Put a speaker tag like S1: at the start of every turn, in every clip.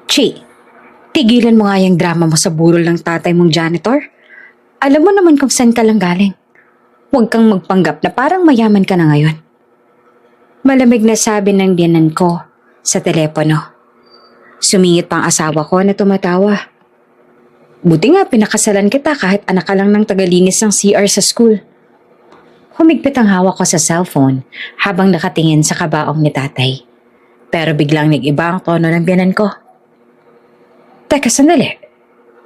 S1: Chi, tigilan mo nga yung drama mo sa burol ng tatay mong janitor. Alam mo naman kung saan ka lang galing. Huwag kang magpanggap na parang mayaman ka na ngayon. Malamig na sabi ng biyanan ko sa telepono. Sumingit pa ang asawa ko na tumatawa. Buti nga pinakasalan kita kahit anak ka lang ng tagalinis ng CR sa school. Humigpit ang hawak ko sa cellphone habang nakatingin sa kabaong ni tatay. Pero biglang nag-iba ang tono ng biyanan ko. Teka, sandali.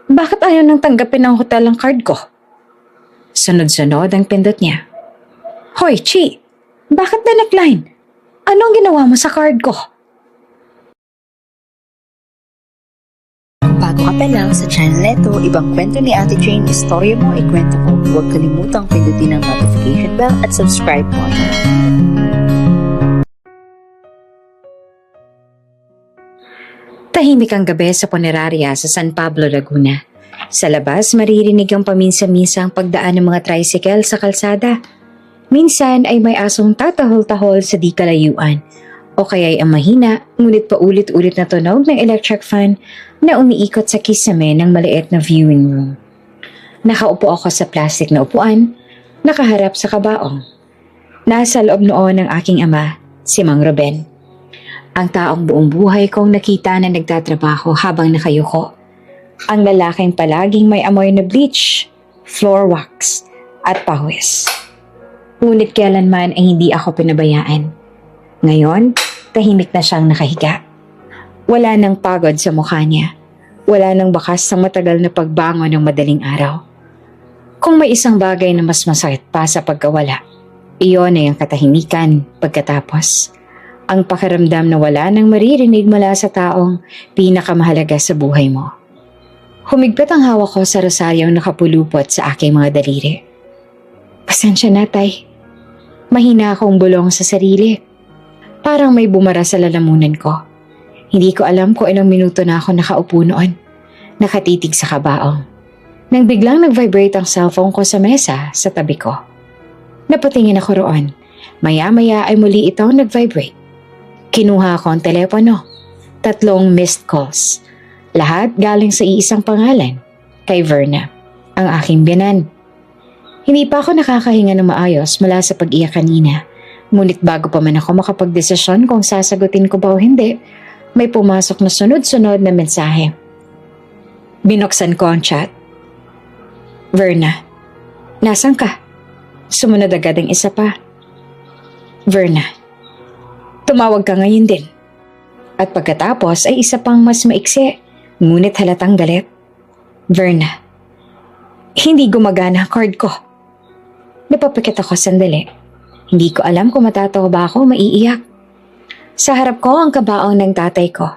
S1: Bakit ayaw nang tanggapin ng hotel ang card ko? Sunod-sunod ang pindot niya. Hoy, Chi! Bakit na-decline? Anong ginawa mo sa card ko?
S2: Bago ka pa lang sa channel neto, ibang kwento ni Ate Jane, istorya mo, ikwento ko. Huwag kalimutang pindutin ang notification bell at subscribe button.
S1: Tahimik ang gabi sa punerarya sa San Pablo, Laguna. Sa labas, maririnig ang paminsa-minsang pagdaan ng mga tricycle sa kalsada. Minsan ay may asong tatahol-tahol sa di kalayuan o kaya'y ang mahina ngunit paulit-ulit na tunog ng electric fan na umiikot sa kisame ng maliit na viewing room. Nakaupo ako sa plastic na upuan, nakaharap sa kabaong. Nasa loob noon ng aking ama, si Mang Ruben. Ang taong buong buhay kong nakita na nagtatrabaho habang nakayuko. Ang lalaking palaging may amoy na bleach, floor wax, at pawis. Ngunit kailanman ay hindi ako pinabayaan. Ngayon, tahimik na siyang nakahiga. Wala nang pagod sa mukha niya. Wala nang bakas sa matagal na pagbangon ng madaling araw. Kung may isang bagay na mas masakit pa sa pagkawala, iyon ay ang katahimikan pagkatapos. Ang pakiramdam na wala nang maririnig mula sa taong pinakamahalaga sa buhay mo. Humigpit ang hawak ko sa rosaryong nakapulupot sa aking mga daliri. Pasensya na, Tay. Mahina akong bulong sa sarili. Parang may bumara sa lalamunan ko. Hindi ko alam kung ilang minuto na ako nakaupo noon. Nakatitig sa kabaong. Nang biglang nag-vibrate ang cellphone ko sa mesa sa tabi ko. Napatingin ako roon. Maya-maya ay muli ito nag-vibrate. Kinuha ko ang telepono. 3 missed calls. Lahat galing sa iisang pangalan, kay Verna, ang aking biyanan. Hindi pa ako nakakahinga ng maayos mula sa pag-iyak kanina. Ngunit bago pa man ako makapagdesisyon kung sasagutin ko ba o hindi, may pumasok na sunod-sunod na mensahe. Binuksan ko ang chat. Verna, nasan ka? Sumunod agad ang isa pa. Verna, tumawag ka ngayon din. At pagkatapos ay isa pang mas maiksi, ngunit halatang galit. Verna, hindi gumagana ang card ko. Napapikit ako sandali. Hindi ko alam kung matatawa ba ako o maiiyak. Sa harap ko ang kabaong ng tatay ko.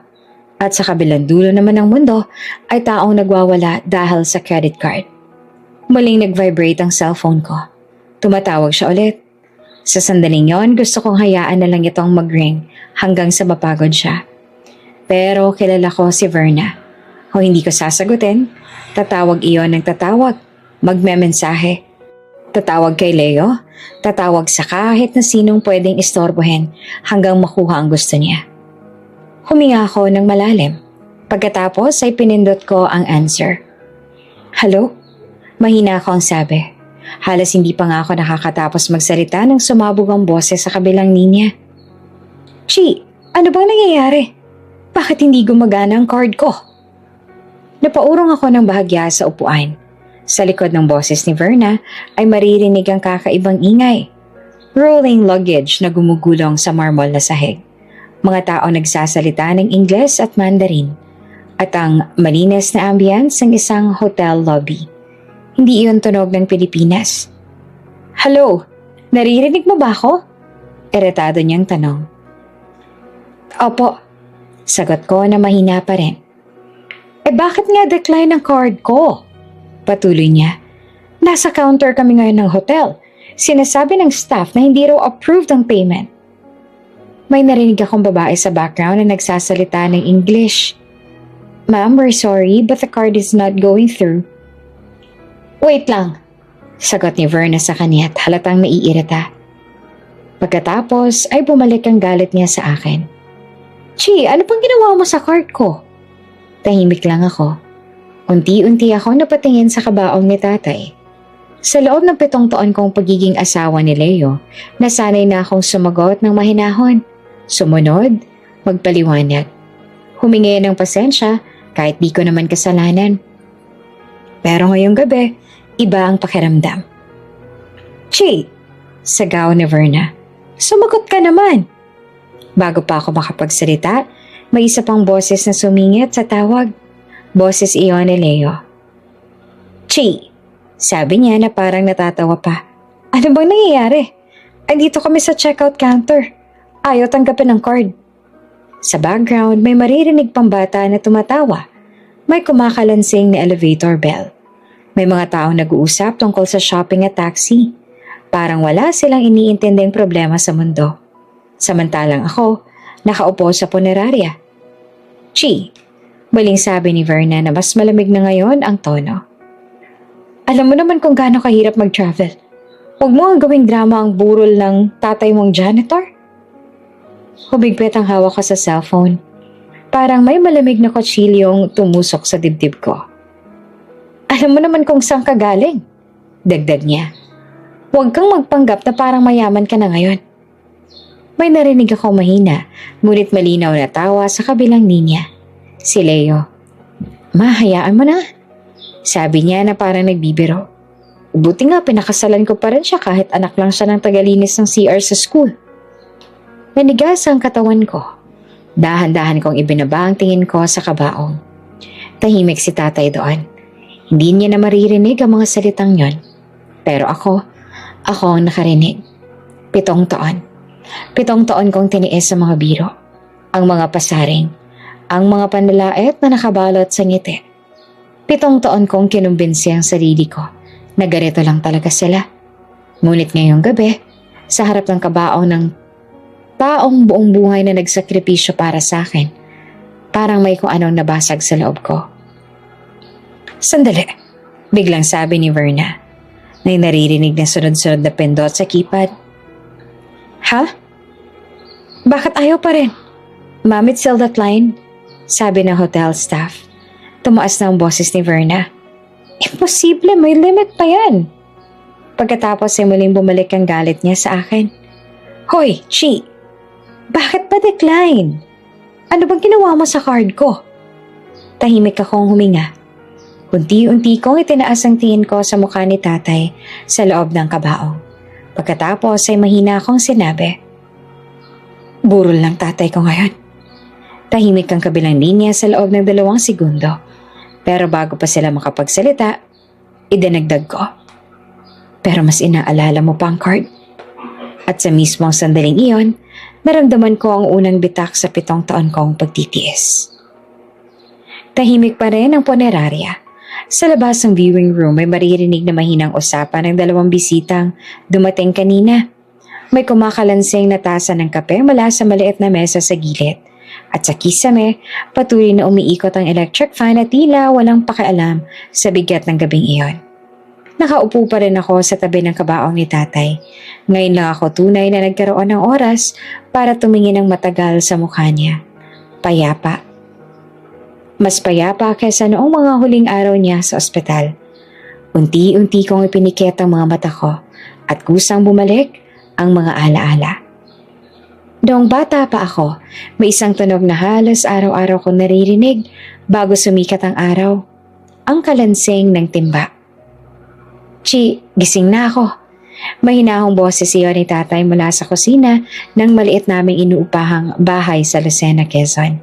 S1: At sa kabilang dulo naman ng mundo ay taong nagwawala dahil sa credit card. Muling nag-vibrate ang cellphone ko. Tumatawag siya ulit. Sa sandaling yon, gusto kong hayaan na lang itong mag-ring hanggang sa mapagod siya. Pero kilala ko si Verna. Kung hindi ko sasagutin, tatawag iyon ng tatawag, magmemensahe. Tatawag kay Leo, tatawag sa kahit na sinong pwedeng istorbohin hanggang makuha ang gusto niya. Huminga ako ng malalim. Pagkatapos ay pinindot ko ang answer. Hello? Mahina akong sabi. Halos hindi pa nga ako nakakatapos magsalita nang sumabog ang boses sa kabilang linya. Chi, ano bang nangyayari? Bakit hindi gumagana ang card ko? Napaurong ako ng bahagya sa upuan. Sa likod ng boses ni Verna ay maririnig ang kakaibang ingay. Rolling luggage na gumugulong sa marmol na sahig. Mga tao nagsasalita ng Ingles at Mandarin. At ang malinis na ambience ng isang hotel lobby. Hindi iyon tunog ng Pilipinas. Hello, naririnig mo ba ako? Iritado niyang tanong. Opo, sagot ko na mahina pa rin. Bakit nga decline ang card ko? Patuloy niya. Nasa counter kami ngayon ng hotel. Sinasabi ng staff na hindi raw approved ang payment. May narinig akong babae sa background na nagsasalita ng English. Ma'am, we're sorry but the card is not going through. Wait lang, sagot ni Verna sa kanya at halatang naiirita. Pagkatapos ay bumalik ang galit niya sa akin. Chi, ano pang ginawa mo sa card ko? Tahimik lang ako. Unti-unti ako napatingin sa kabaong ni tatay. Sa loob ng 7 taon kong pagiging asawa ni Leo, nasanay na akong sumagot ng mahinahon, sumunod, magpaliwanag. Humingi ng pasensya kahit di ko naman kasalanan. Pero ngayong gabi, iba ang pakiramdam. Chi! Sagaw ni Verna. Sumagot ka naman! Bago pa ako makapagsalita, may isa pang boses na sumingit sa tawag. Boses iyon ni Leo. Chi! Sabi niya na parang natatawa pa. Ano bang nangyayari? Andito kami sa checkout counter. Ayaw tanggapin ng card. Sa background, may maririnig pang bata na tumatawa. May kumakalansing na elevator bell. May mga taong nag-uusap tungkol sa shopping at taxi. Parang wala silang iniintinding problema sa mundo. Samantalang ako, nakaupo sa punerarya. Chi, baling sabi ni Verna na mas malamig na ngayon ang tono. Alam mo naman kung gaano kahirap mag-travel. Huwag mo ang gawing drama ang burol ng tatay mong janitor. Humigpit ang hawak ko sa cellphone. Parang may malamig na kutsilyong tumusok sa dibdib ko. Alam mo naman kung saan ka galing. Dagdag niya. Huwag kang magpanggap na parang mayaman ka na ngayon. May narinig ako mahina, ngunit malinaw na tawa sa kabilang linya. Si Leo. Mahayaan mo na. Sabi niya na parang nagbibiro. Buti nga pinakasalan ko pa rin siya kahit anak lang siya ng tagalinis ng CR sa school. Nanigas ang katawan ko. Dahan-dahan kong ibinaba ang tingin ko sa kabaong. Tahimik si tatay doon. Hindi niya na maririnig ang mga salitang yon. Pero ako ang nakarinig. 7 taon. 7 taon kong tiniis sa mga biro. Ang mga pasaring. Ang mga panlalait na nakabalot sa ngiti. 7 taon kong kinumbinsi ang sarili ko na ganito lang talaga sila. Ngunit ngayong gabi, sa harap ng kabaong ng taong buong buhay na nagsakripisyo para sa akin, parang may kung anong nabasag sa loob ko. Sandali, biglang sabi ni Verna. May naririnig na sunod-sunod na pindot sa keypad. Ha? Bakit ayaw pa rin? Ma'am, it's still that line, sabi ng hotel staff. Tumaas na ang boses ni Verna. Imposible, may limit pa yan. Pagkatapos ay muling bumalik ang galit niya sa akin. Hoy, Chi! Bakit pa decline? Ano bang ginawa mo sa card ko? Tahimik akong huminga. Unti-unti kong itinaas ang tingin ko sa mukha ni tatay sa loob ng kabaong. Pagkatapos ay mahina akong sinabi. Burol lang tatay ko ngayon. Tahimik ang kabilang linya sa loob ng 2 segundo. Pero bago pa sila makapagsalita, idinagdag ko. Pero mas inaalala mo pa ang card. At sa mismong sandaling iyon, naramdaman ko ang unang bitak sa 7 taon kong pagtitiis. Tahimik pa rin ang punerarya. Sa labas ng viewing room may maririnig na mahinang usapan ng 2 bisitang dumating kanina. May kumakalansing na tasa ng kape mula sa maliit na mesa sa gilid. At sa kisame, patuloy na umiikot ang electric fan at tila walang pakialam sa bigat ng gabing iyon. Nakaupo pa rin ako sa tabi ng kabaong ni tatay. Ngayon lang ako tunay na nagkaroon ng oras para tumingin ng matagal sa mukha niya. Payapa. Mas payapa kaysa noong mga huling araw niya sa ospital. Unti-unti kong ipinikit ang mga mata ko at kusang bumalik ang mga alaala. Noong bata pa ako, may isang tunog na halos araw-araw kong naririnig bago sumikat ang araw. Ang kalansing ng timba. Chi, gising na ako. Mahinahong boses iyon ni tatay mula sa kusina ng maliit naming inuupahang bahay sa Lucena, Quezon.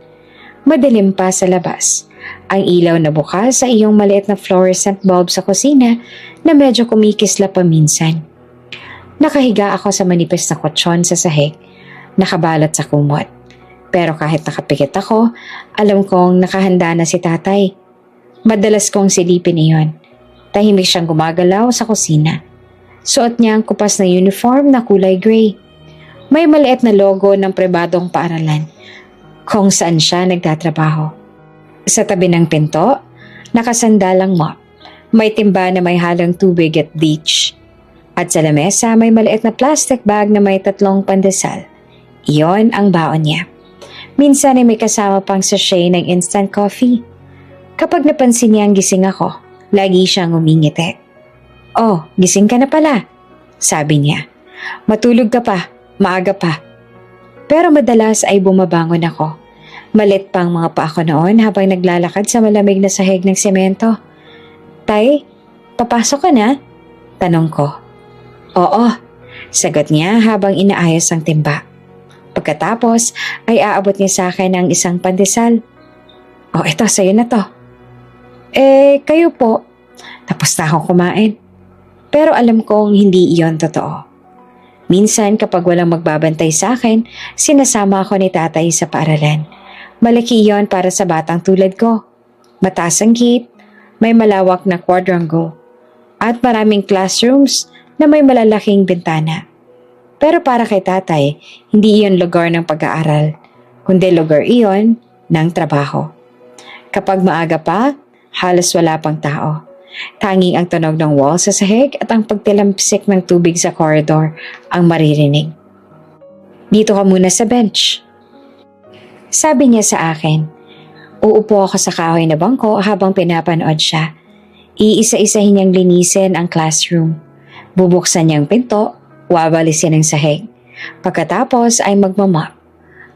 S1: Madilim pa sa labas. Ang ilaw na bukas sa iyong maliit na fluorescent bulb sa kusina na medyo kumikisla pa minsan. Nakahiga ako sa manipis na kutsyon sa sahig, nakabalot sa kumot. Pero kahit nakapikit ako, alam kong nakahanda na si tatay. Madalas kong silipin iyon. Tahimik siyang gumagalaw sa kusina. Suot niya ang kupas na uniform na kulay gray. May maliit na logo ng pribadong paaralan kung saan siya nagtatrabaho. Sa tabi ng pinto, nakasandalang mop. May timba na may halong tubig at bleach. At sa lamesa may maliit na plastic bag na may 3 pandesal. Iyon ang baon niya. Minsan ay may kasama pang sachet ng instant coffee. Kapag napansin niyang gising ako, lagi siyang umingiti. "Oh, gising ka na pala," sabi niya. "Matulog ka pa, maaga pa." Pero madalas ay bumabangon ako. Malit pang mga paa ko noon habang naglalakad sa malamig na sahig ng semento. "Tay, papasok ka na?" tanong ko. "Oo," sagot niya habang inaayos ang timba. Pagkatapos ay aabot niya sa akin ang isang pandesal. "Oh, eto, sa'yo na to." Kayo po?" Tapos na akong kumain. Pero alam kong hindi iyon totoo. Minsan kapag walang magbabantay sa akin, sinasama ako ni tatay sa paaralan. Malaki iyon para sa batang tulad ko. Mataas ang gate, may malawak na quadrangle, at maraming classrooms na may malalaking bintana. Pero para kay tatay, hindi iyon lugar ng pag-aaral, kundi lugar iyon ng trabaho. Kapag maaga pa, halos wala pang tao. Tanging ang tunog ng wall sa sahig at ang pagtilampsik ng tubig sa corridor ang maririnig. "Dito ka muna sa bench," sabi niya sa akin. Uupo ako sa kahoy na bangko habang pinapanood siya. Iisa-isahin niyang linisin ang classroom. Bubuksan niyang pinto, wawalisin ang sahig. Pagkatapos ay magmamop.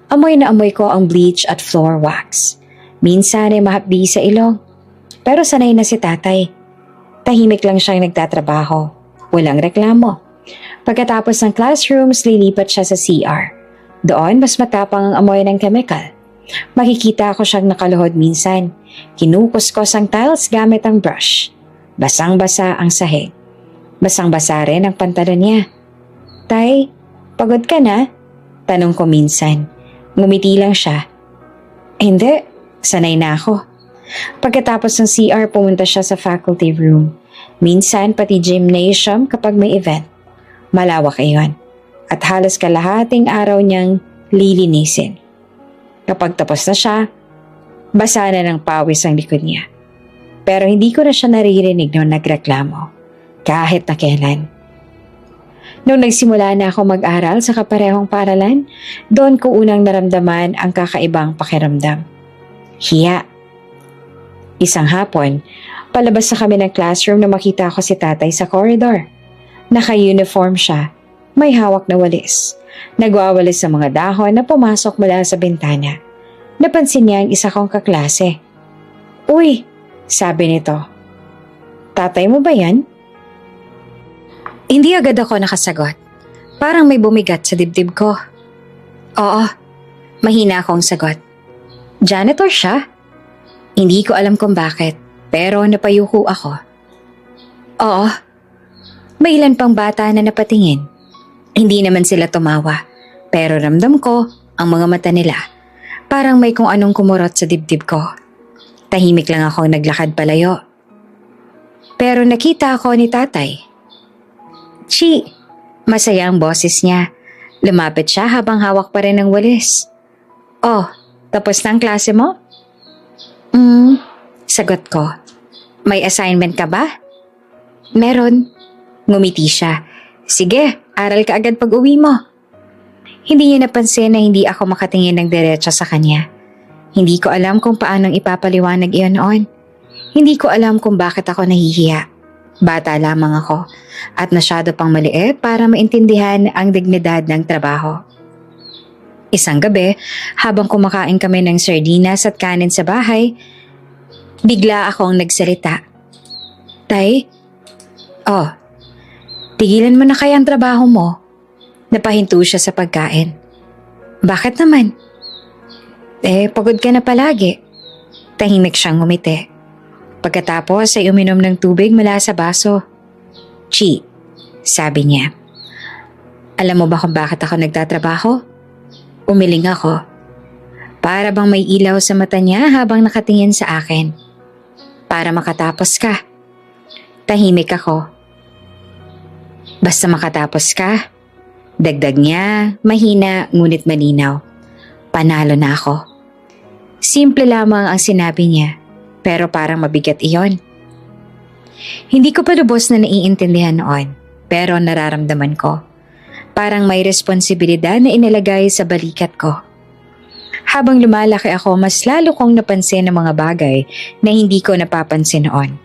S1: Amoy na amoy ko ang bleach at floor wax. Minsan ay mahapdi sa ilong. Pero sanay na si tatay. Tahimik lang siyang nagtatrabaho. Walang reklamo. Pagkatapos ng classrooms, lilipat siya sa CR. Doon, mas matapang ang amoy ng chemical. Makikita ko siyang nakaluhod minsan. Kinukuskos ang tiles gamit ang brush. Basang-basa ang sahig. Basang-basa rin ang pantalon niya. "Tay, pagod ka na?" tanong ko minsan. Ngumiti lang siya. "Hindi, sanay na ako." Pagkatapos ng CR, pumunta siya sa faculty room. Minsan pati gymnasium kapag may event. Malawak iyon. At halos kalahating araw niyang lilinisin. Kapag tapos na siya, basa na ng pawis ang likod niya. Pero hindi ko na siya naririnig noong nagreklamo. Kahit na kailan. Noong nagsimula na ako mag-aral sa kaparehong paaralan, doon ko unang naramdaman ang kakaibang pakiramdam. Hiya. Isang hapon, palabas na kami ng classroom na makita ko si tatay sa corridor. Naka-uniform siya, may hawak na walis. Nagwawalis sa mga dahon na pumasok mula sa bintana. Napansin niya ang isa kong kaklase. "Uy," sabi nito. "Tatay mo ba yan?" Hindi agad ako nakasagot. Parang may bumigat sa dibdib ko. "Oo," mahina akong sagot. "Janitor siya?" Hindi ko alam kung bakit, pero napayuko ako. "Oo." May ilan pang bata na napatingin. Hindi naman sila tumawa, pero ramdam ko ang mga mata nila. Parang may kung anong kumurot sa dibdib ko. Tahimik lang akong naglakad palayo. Pero nakita ako ni tatay. "Chi!" Masaya ang boses niya. Lumapit siya habang hawak pa rin ang walis. "Oh, tapos na ang klase mo?" Sagot ko. "May assignment ka ba?" "Meron." Ngumiti siya. "Sige, aral ka agad pag uwi mo." Hindi niya napansin na hindi ako makatingin ng diretso sa kanya. Hindi ko alam kung paanong ipapaliwanag iyon noon. Hindi ko alam kung bakit ako nahihiya. Bata lamang ako at masyado pang maliit para maintindihan ang dignidad ng trabaho. Isang gabi, habang kumakain kami ng sardinas at kanin sa bahay, bigla akong nagsalita. "Tay? Oh, tigilan mo na kaya ang trabaho mo?" Napahinto siya sa pagkain. "Bakit naman?" Pagod ka na palagi." Tahimik siyang ngumiti. Pagkatapos ay uminom ng tubig mula sa baso. "Chi," sabi niya. "Alam mo ba kung bakit ako nagtatrabaho?" Umiling ako. Para bang may ilaw sa mata niya habang nakatingin sa akin. "Para makatapos ka." Tahimik ako. "Basta makatapos ka." Dagdag niya, mahina ngunit malinaw. Panalo na ako. Simple lamang ang sinabi niya, pero parang mabigat iyon. Hindi ko pa lubos na naiintindihan noon, pero nararamdaman ko. Parang may responsibilidad na inilagay sa balikat ko. Habang lumalaki ako, mas lalo kong napansin ang mga bagay na hindi ko napapansin noon.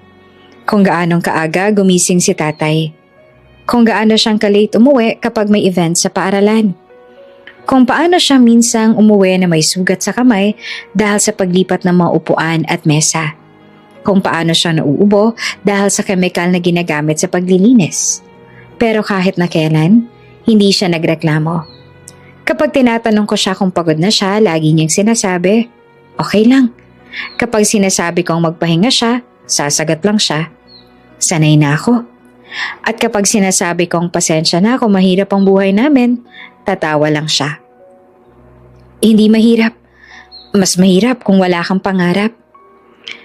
S1: Kung gaanong kaaga gumising si tatay. Kung gaano siyang kalate umuwi kapag may event sa paaralan. Kung paano siya minsang umuwi na may sugat sa kamay dahil sa paglipat ng mga upuan at mesa. Kung paano siya nauubo dahil sa chemical na ginagamit sa paglilinis. Pero kahit na kailan, hindi siya nagreklamo. Kapag tinatanong ko siya kung pagod na siya, lagi niyang sinasabi, okay lang. Kapag sinasabi kong magpahinga siya, sasagot lang siya, sanay na ako. At kapag sinasabi kong pasensya na ako, mahirap ang buhay namin, tatawa lang siya. Hindi mahirap. Mas mahirap kung wala kang pangarap.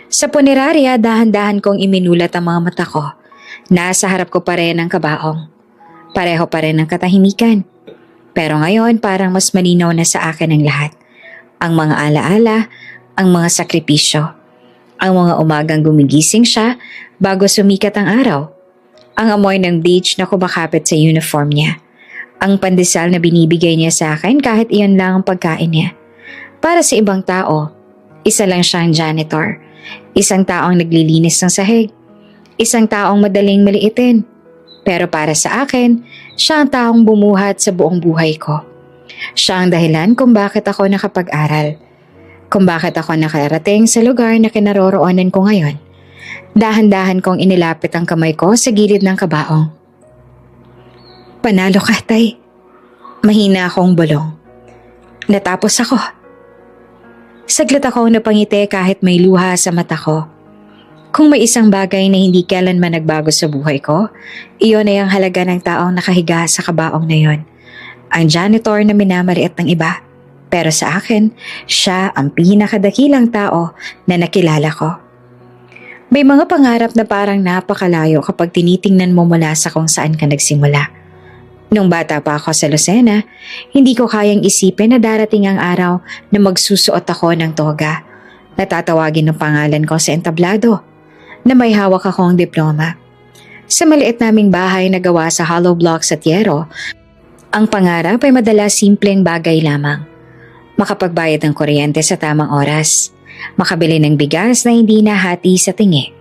S1: Sa punerarya, dahan-dahan kong iminulat ang mga mata ko. Nasa harap ko pa rin ang kabaong. Pareho pa rin ang katahimikan. Pero ngayon parang mas malinaw na sa akin ang lahat. Ang mga alaala, ang mga sakripisyo. Ang mga umagang gumigising siya bago sumikat ang araw. Ang amoy ng bleach na kumakapit sa uniform niya. Ang pandesal na binibigay niya sa akin kahit iyon lang ang pagkain niya. Para sa ibang tao, isa lang siyang janitor. Isang taong naglilinis ng sahig. Isang taong madaling maliitin. Pero para sa akin, siya ang taong bumuhat sa buong buhay ko. Siya ang dahilan kung bakit ako nakapag-aral. Kung bakit ako nakarating sa lugar na kinaroroonan ko ngayon. Dahan-dahan kong inilapit ang kamay ko sa gilid ng kabaong. Panalo ka, tay. Mahina akong bulong. Natapos ako. Saglit akong napangiti kahit may luha sa mata ko. Kung may isang bagay na hindi kailanman nagbago sa buhay ko, iyon ay ang halaga ng taong nakahiga sa kabaong na yon. Ang janitor na minamaliit ng iba. Pero sa akin, siya ang pinakadakilang tao na nakilala ko. May mga pangarap na parang napakalayo kapag tinitingnan mo mula sa kung saan ka nagsimula. Nung bata pa ako sa Lucena, hindi ko kayang isipin na darating ang araw na magsusuot ako ng toga. Natatawagin ng pangalan ko sa entablado. Na may hawak akong diploma. Sa maliit naming bahay na gawa sa hollow blocks at yero, ang pangarap ay madalas simpleng bagay lamang. Makapagbayad ng kuryente sa tamang oras, makabili ng bigas na hindi nahati sa tingi,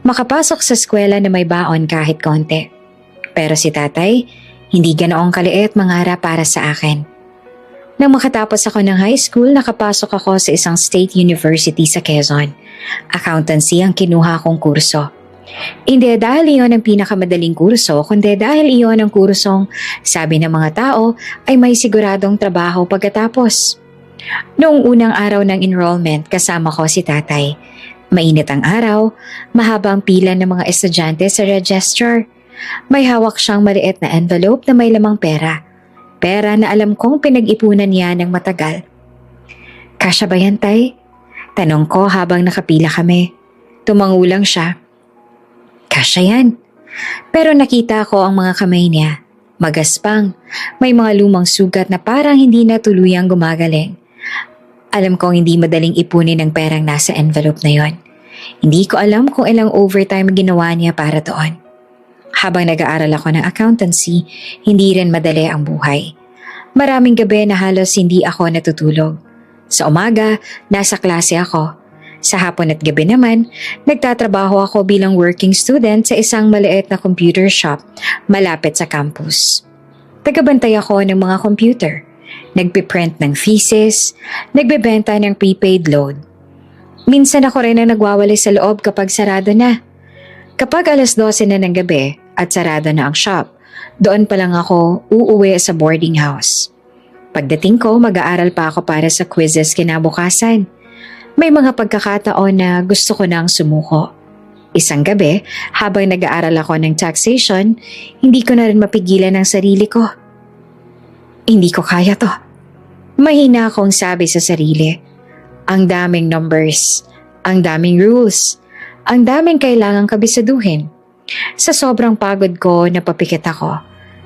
S1: makapasok sa eskwela na may baon kahit konti. Pero si tatay, hindi ganoong kaliit mangarap para sa akin. Nang makatapos ako ng high school, nakapasok ako sa isang state university sa Quezon. Accountancy ang kinuha kong kurso. Hindi dahil iyon ang pinakamadaling kurso, kundi dahil iyon ang kursong, sabi ng mga tao, ay may siguradong trabaho pagkatapos. Noong unang araw ng enrollment, kasama ko si tatay. Mainit ang araw, mahaba ang pila ng mga estudyante sa register. May hawak siyang maliit na envelope na may lamang pera. Pera na alam kong pinag-ipunan niya ng matagal. Kasya ba yan, tay? Tanong ko habang nakapila kami. Tumangulang siya. Kasya yan. Pero nakita ko ang mga kamay niya. Magaspang. May mga lumang sugat na parang hindi na tuluyang gumagaling. Alam kong hindi madaling ipunin ang perang nasa envelope na yon. Hindi ko alam kung ilang overtime ginawa niya para doon. Habang nag-aaral ako ng accountancy, hindi rin madali ang buhay. Maraming gabi na halos hindi ako natutulog. Sa umaga, nasa klase ako. Sa hapon at gabi naman, nagtatrabaho ako bilang working student sa isang maliit na computer shop malapit sa campus. Tagabantay ako ng mga computer. Nagpiprint ng thesis, nagbebenta ng prepaid load. Minsan ako rin ang nagwawali sa loob kapag sarado na. Kapag 12:00 na ng gabi at sarado na ang shop, doon pa lang ako uuwi sa boarding house. Pagdating ko, mag-aaral pa ako para sa quizzes kinabukasan. May mga pagkakataon na gusto ko nang sumuko. Isang gabi, habang nag-aaral ako ng taxation, hindi ko na rin mapigilan ang sarili ko. Hindi ko kaya to. Mahina akong sabi sa sarili. Ang daming numbers, ang daming rules, ang daming kailangang kabisaduhin. Sa sobrang pagod ko, napapikit ako.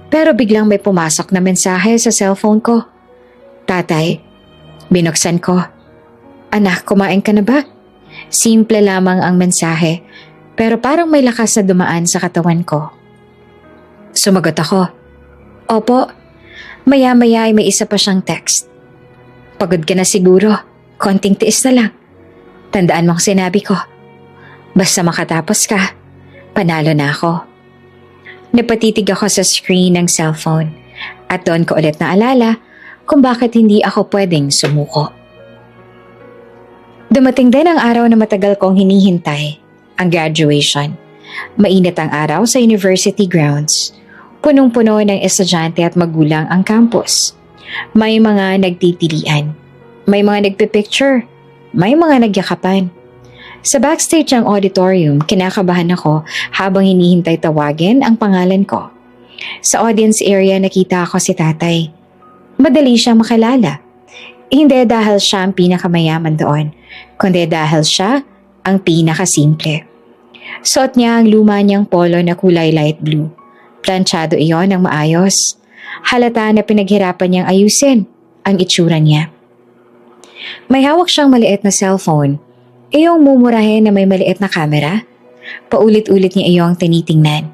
S1: Pero biglang may pumasok na mensahe sa cellphone ko. Tatay, binuksan ko. Anak, kumain ka na ba? Simple lamang ang mensahe, pero parang may lakas na dumaan sa katawan ko. Sumagot ako. Opo, maya-maya ay may isa pa siyang text. Pagod ka na siguro. Konting tiis na lang. Tandaan mo ang sinabi ko. Basta makatapos ka, panalo na ako. Napatitig ako sa screen ng cellphone at doon ko ulit naalala kung bakit hindi ako pwedeng sumuko. Dumating din ang araw na matagal kong hinihintay, ang graduation. Mainit ang araw sa university grounds. Punong-puno ng estudyante at magulang ang campus. May mga nagtitilian. May mga nagpipicture. May mga nagyakapan. Sa backstage ng auditorium, kinakabahan ako habang hinihintay tawagin ang pangalan ko. Sa audience area nakita ako si tatay. Madali siyang makilala. Hindi dahil siya ang pinakamayaman doon, kundi dahil siya ang pinakasimple. Suot niya ang luma niyang polo na kulay light blue. Planchado iyon ng maayos. Halata na pinaghirapan niyang ayusin ang itsura niya. May hawak siyang maliit na cellphone. Iyong mumurahin na may maliit na camera. Paulit-ulit niya iyong tinitingnan.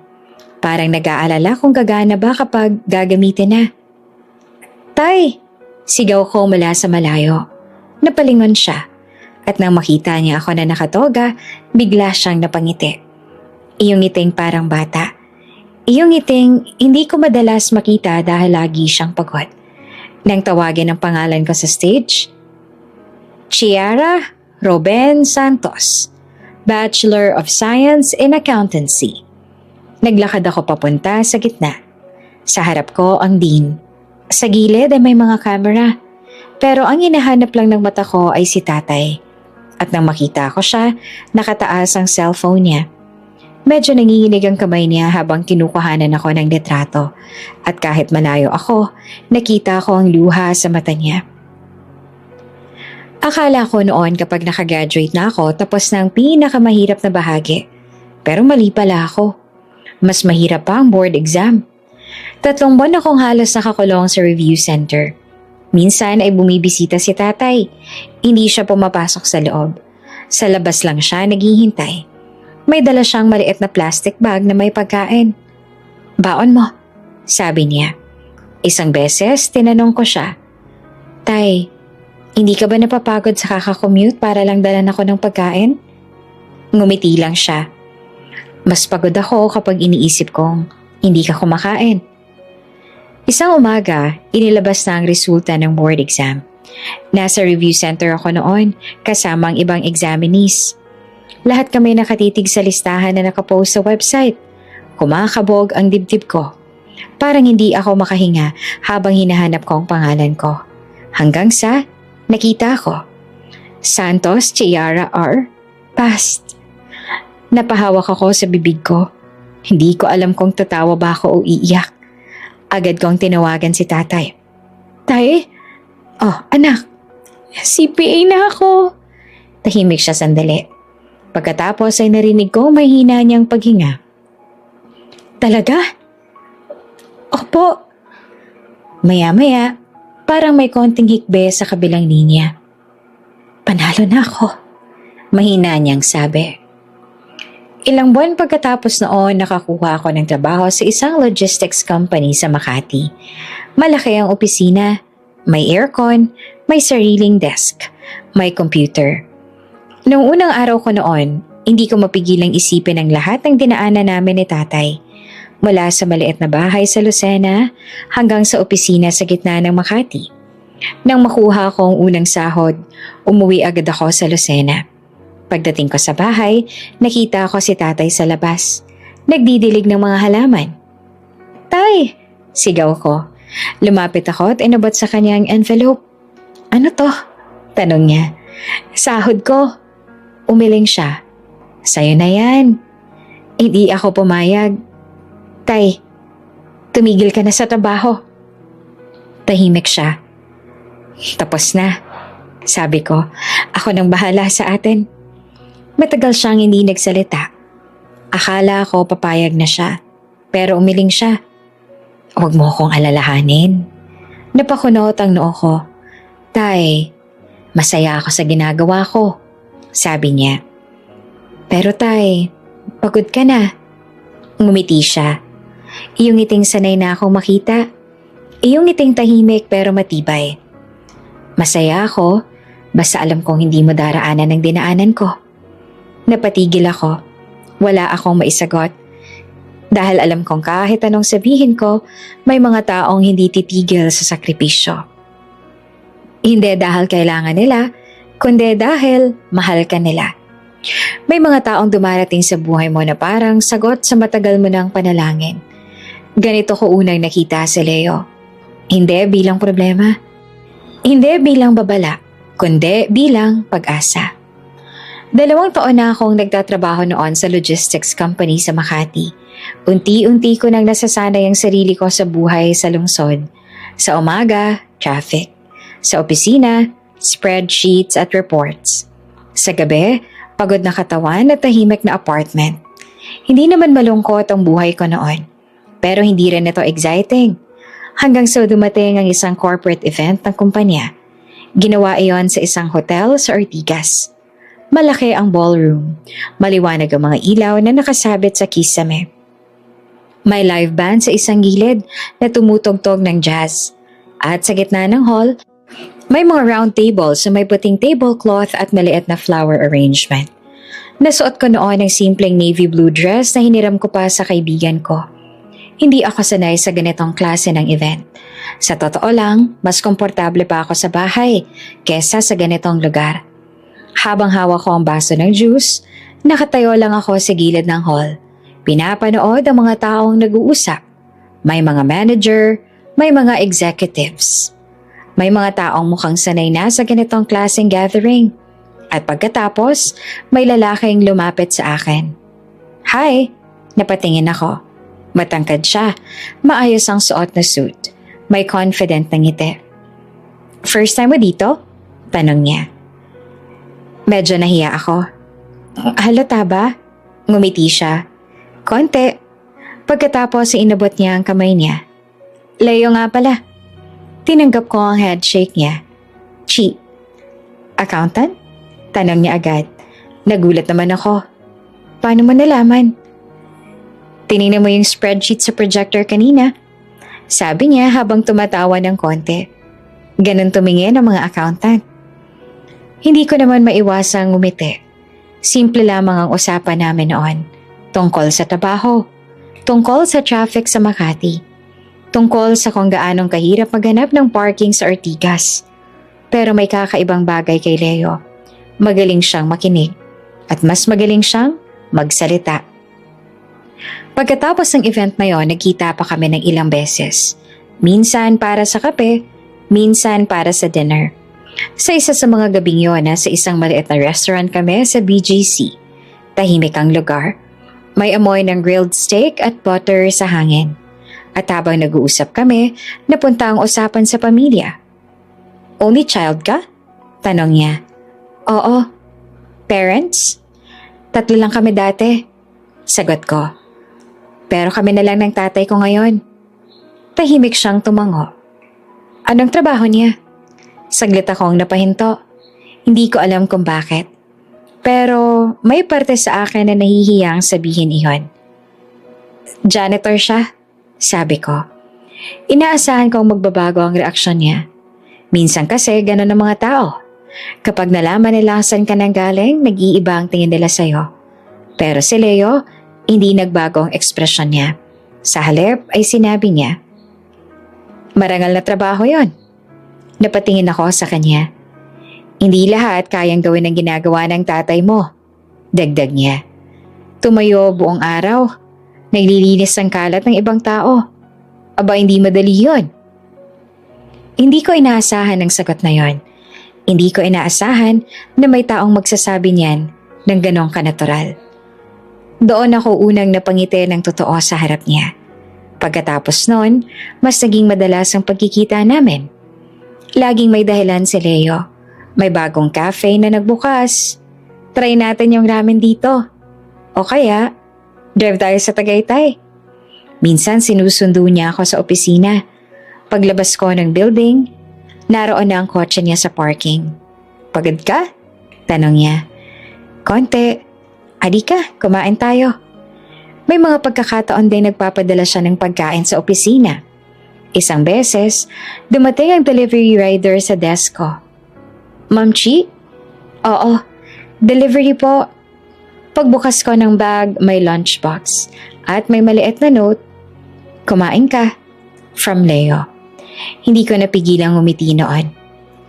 S1: Parang nag-aalala kung gagana ba kapag gagamitin na. Tay! Sigaw ko mula sa malayo. Napalingon siya. At nang makita niya ako na nakatoga, bigla siyang napangiti. Iyong ngiting parang bata. Iyong ngiting hindi ko madalas makita dahil lagi siyang pagod. Nang tawagin ang pangalan ko sa stage, Chiara Roben Santos, Bachelor of Science in Accountancy. Naglakad ako papunta sa gitna. Sa harap ko ang dean. Sa gilid ay may mga camera. Pero ang hinahanap lang ng mata ko ay si tatay. At nang makita ko siya, nakataas ang cellphone niya. Medyo nanginginig ang kamay niya habang kinukuhanan ako ng litrato. At kahit malayo ako, nakita ko ang luha sa mata niya. Akala ko noon kapag nakagraduate na ako tapos na ang pinakamahirap na bahagi. Pero mali pala ako. Mas mahirap pa ang board exam. 3 buwan akong halos nakakulong sa review center. Minsan ay bumibisita si tatay. Hindi siya pumapasok sa loob. Sa labas lang siya naghihintay. May dala siyang maliit na plastic bag na may pagkain. Baon mo, sabi niya. Isang beses tinanong ko siya, Tay, hindi ka ba napapagod sa kakakommute para lang dalan ako ng pagkain? Ngumiti lang siya. Mas pagod ako kapag iniisip kong hindi ka kumakain. Isang umaga, inilabas na ang resulta ng board exam. Nasa review center ako noon, kasama ang ibang examinees. Lahat kami nakatitig sa listahan na nakapost sa website. Kumakabog ang dibdib ko. Parang hindi ako makahinga habang hinahanap ko ang pangalan ko. Hanggang sa nakita ko. Santos Chiara R. Passed. Napahawak ako sa bibig ko. Hindi ko alam kung tatawa ba ako o iiyak. Agad kong tinawagan si tatay. Tay? Oh, anak. CPA na ako. Tahimik siya sandali. Pagkatapos ay narinig ko may hina niyang paghinga. Talaga? Opo. Maya-maya, parang may konting hikbe sa kabilang linya. Panalo na ako. Mahina niyang sabi. Ilang buwan pagkatapos noon nakakuha ako ng trabaho sa isang logistics company sa Makati. Malaki ang opisina, may aircon, may sariling desk, may computer. Noong unang araw ko noon, hindi ko mapigilang isipin ang lahat ng dinaanan namin ni tatay. Mula sa maliit na bahay sa Lucena hanggang sa opisina sa gitna ng Makati. Nang makuha ko ang unang sahod, umuwi agad ako sa Lucena. Pagdating ko sa bahay, nakita ko si tatay sa labas. Nagdidilig ng mga halaman. Tay! Sigaw ko. Lumapit ako at inabot sa kanya ang envelope. Ano to? Tanong niya. Sahod ko. Umiling siya. Sa'yo na yan. Hindi ako pumayag. Tay, tumigil ka na sa trabaho. Tahimik siya. Tapos na. Sabi ko, ako nang bahala sa atin. Matagal siyang hindi nagsalita. Akala ko papayag na siya, pero umiling siya. Huwag mo akong alalahanin. Napakunot ang noo ko. Tay, masaya ako sa ginagawa ko, sabi niya. Pero tay, pagod ka na. Ngumiti siya. Iyong ngiting sanay na akong makita. Iyong ngiting tahimik pero matibay. Masaya ako, basta alam kong hindi mo daraanan ang dinaanan ko. Napatigil ako. Wala akong maisagot. Dahil alam kong kahit anong sabihin ko, may mga taong hindi titigil sa sakripisyo. Hindi dahil kailangan nila, kundi dahil mahal ka nila. May mga taong dumarating sa buhay mo na parang sagot sa matagal mo ng panalangin. Ganito ko unang nakita si Leo. Hindi bilang problema. Hindi bilang babala, kundi bilang pag-asa. 2 taon na akong nagtatrabaho noon sa logistics company sa Makati. Unti-unti ko nang nasasanay ang sarili ko sa buhay sa lungsod. Sa umaga, traffic. Sa opisina, spreadsheets at reports. Sa gabi, pagod na katawan at tahimik na apartment. Hindi naman malungkot ang buhay ko noon. Pero hindi rin ito exciting. Hanggang sa dumating ang isang corporate event ng kumpanya. Ginawa iyon sa isang hotel sa Ortigas. Malaki ang ballroom. Maliwanag ang mga ilaw na nakasabit sa kisame. May live band sa isang gilid na tumutugtog ng jazz. At sa gitna ng hall, may mga round tables na may puting tablecloth at maliit na flower arrangement. Nasuot ko noon ang simpleng navy blue dress na hiniram ko pa sa kaibigan ko. Hindi ako sanay sa ganitong klase ng event. Sa totoo lang, mas komportable pa ako sa bahay kesa sa ganitong lugar. Habang hawak ko ang baso ng juice, nakatayo lang ako sa gilid ng hall. Pinapanood ang mga taong nag-uusap. May mga manager, may mga executives. May mga taong mukhang sanay na sa ganitong klaseng gathering. At pagkatapos, may lalaking lumapit sa akin. Hi! Napatingin ako. Matangkad siya. Maayos ang suot na suit. May confident na ngiti. First time mo dito? Tanong niya. Medyo nahiya ako. Halata ba? Ngumiti siya. Konti. Pagkatapos inabot niya ang kamay niya. Leo nga pala. Tinanggap ko ang headshake niya. Chi. Accountant? Tanong niya agad. Nagulat naman ako. Paano mo nalaman? Tinignan mo yung spreadsheet sa projector kanina. Sabi niya habang tumatawa ng konti. Ganon tumingin ang mga accountant. Hindi ko naman maiwasang ngumiti. Simple lamang ang usapan namin noon. Tungkol sa trabaho. Tungkol sa traffic sa Makati. Tungkol sa kung gaanong kahirap maghanap ng parking sa Ortigas. Pero may kakaibang bagay kay Leo. Magaling siyang makinig. At mas magaling siyang magsalita. Pagkatapos ng event na yon, nagkita pa kami ng ilang beses. Minsan para sa kape, minsan para sa dinner. Sa isa sa mga gabing yon, sa isang maliit na restaurant kami sa BGC. Tahimik ang lugar. May amoy ng grilled steak at butter sa hangin. At habang nag-uusap kami, napunta ang usapan sa pamilya. Only child ka? Tanong niya. Oo. Parents? 3 lang kami dati. Sagot ko. Pero kami na lang ng tatay ko ngayon. Tahimik siyang tumango. Anong trabaho niya? Saglit akong napahinto. Hindi ko alam kung bakit. Pero may parte sa akin na nahihiyang sabihin iyon. Janitor siya, sabi ko. Inaasahan kong magbabago ang reaksyon niya. Minsan kasi gano'n ang mga tao. Kapag nalaman nila saan ka nang galing, nag-iiba ang tingin nila sa'yo. Pero si Leo, hindi nagbago ang ekspresyon niya. Sa halip ay sinabi niya, marangal na trabaho yon. Napatingin ako sa kanya. Hindi lahat kayang gawin ang ginagawa ng tatay mo. Dagdag niya. Tumayo buong araw. Naglilinis ng kalat ng ibang tao. Aba, hindi madali yon. Hindi ko inaasahan ang sagot na yon. Hindi ko inaasahan na may taong magsasabi niyan ng ganong kanatural. Doon ako unang napangiti ng totoo sa harap niya. Pagkatapos noon, mas naging madalas ang pagkikita namin. Laging may dahilan si Leo. May bagong cafe na nagbukas. Try natin yung ramen dito. O kaya, drive tayo sa Tagaytay. Minsan sinusundo niya ako sa opisina. Paglabas ko ng building, naroon na ang kotse niya sa parking. Pagod ka? Tanong niya. Konti. Adi ka, kumain tayo. May mga pagkakataon din nagpapadala siya ng pagkain sa opisina. Isang beses, dumating ang delivery rider sa desk ko. Ma'am Chi? Oo, delivery po. Pagbukas ko ng bag, may lunchbox at may maliit na note. Kumain ka. From Leo. Hindi ko napigilang umiti noon.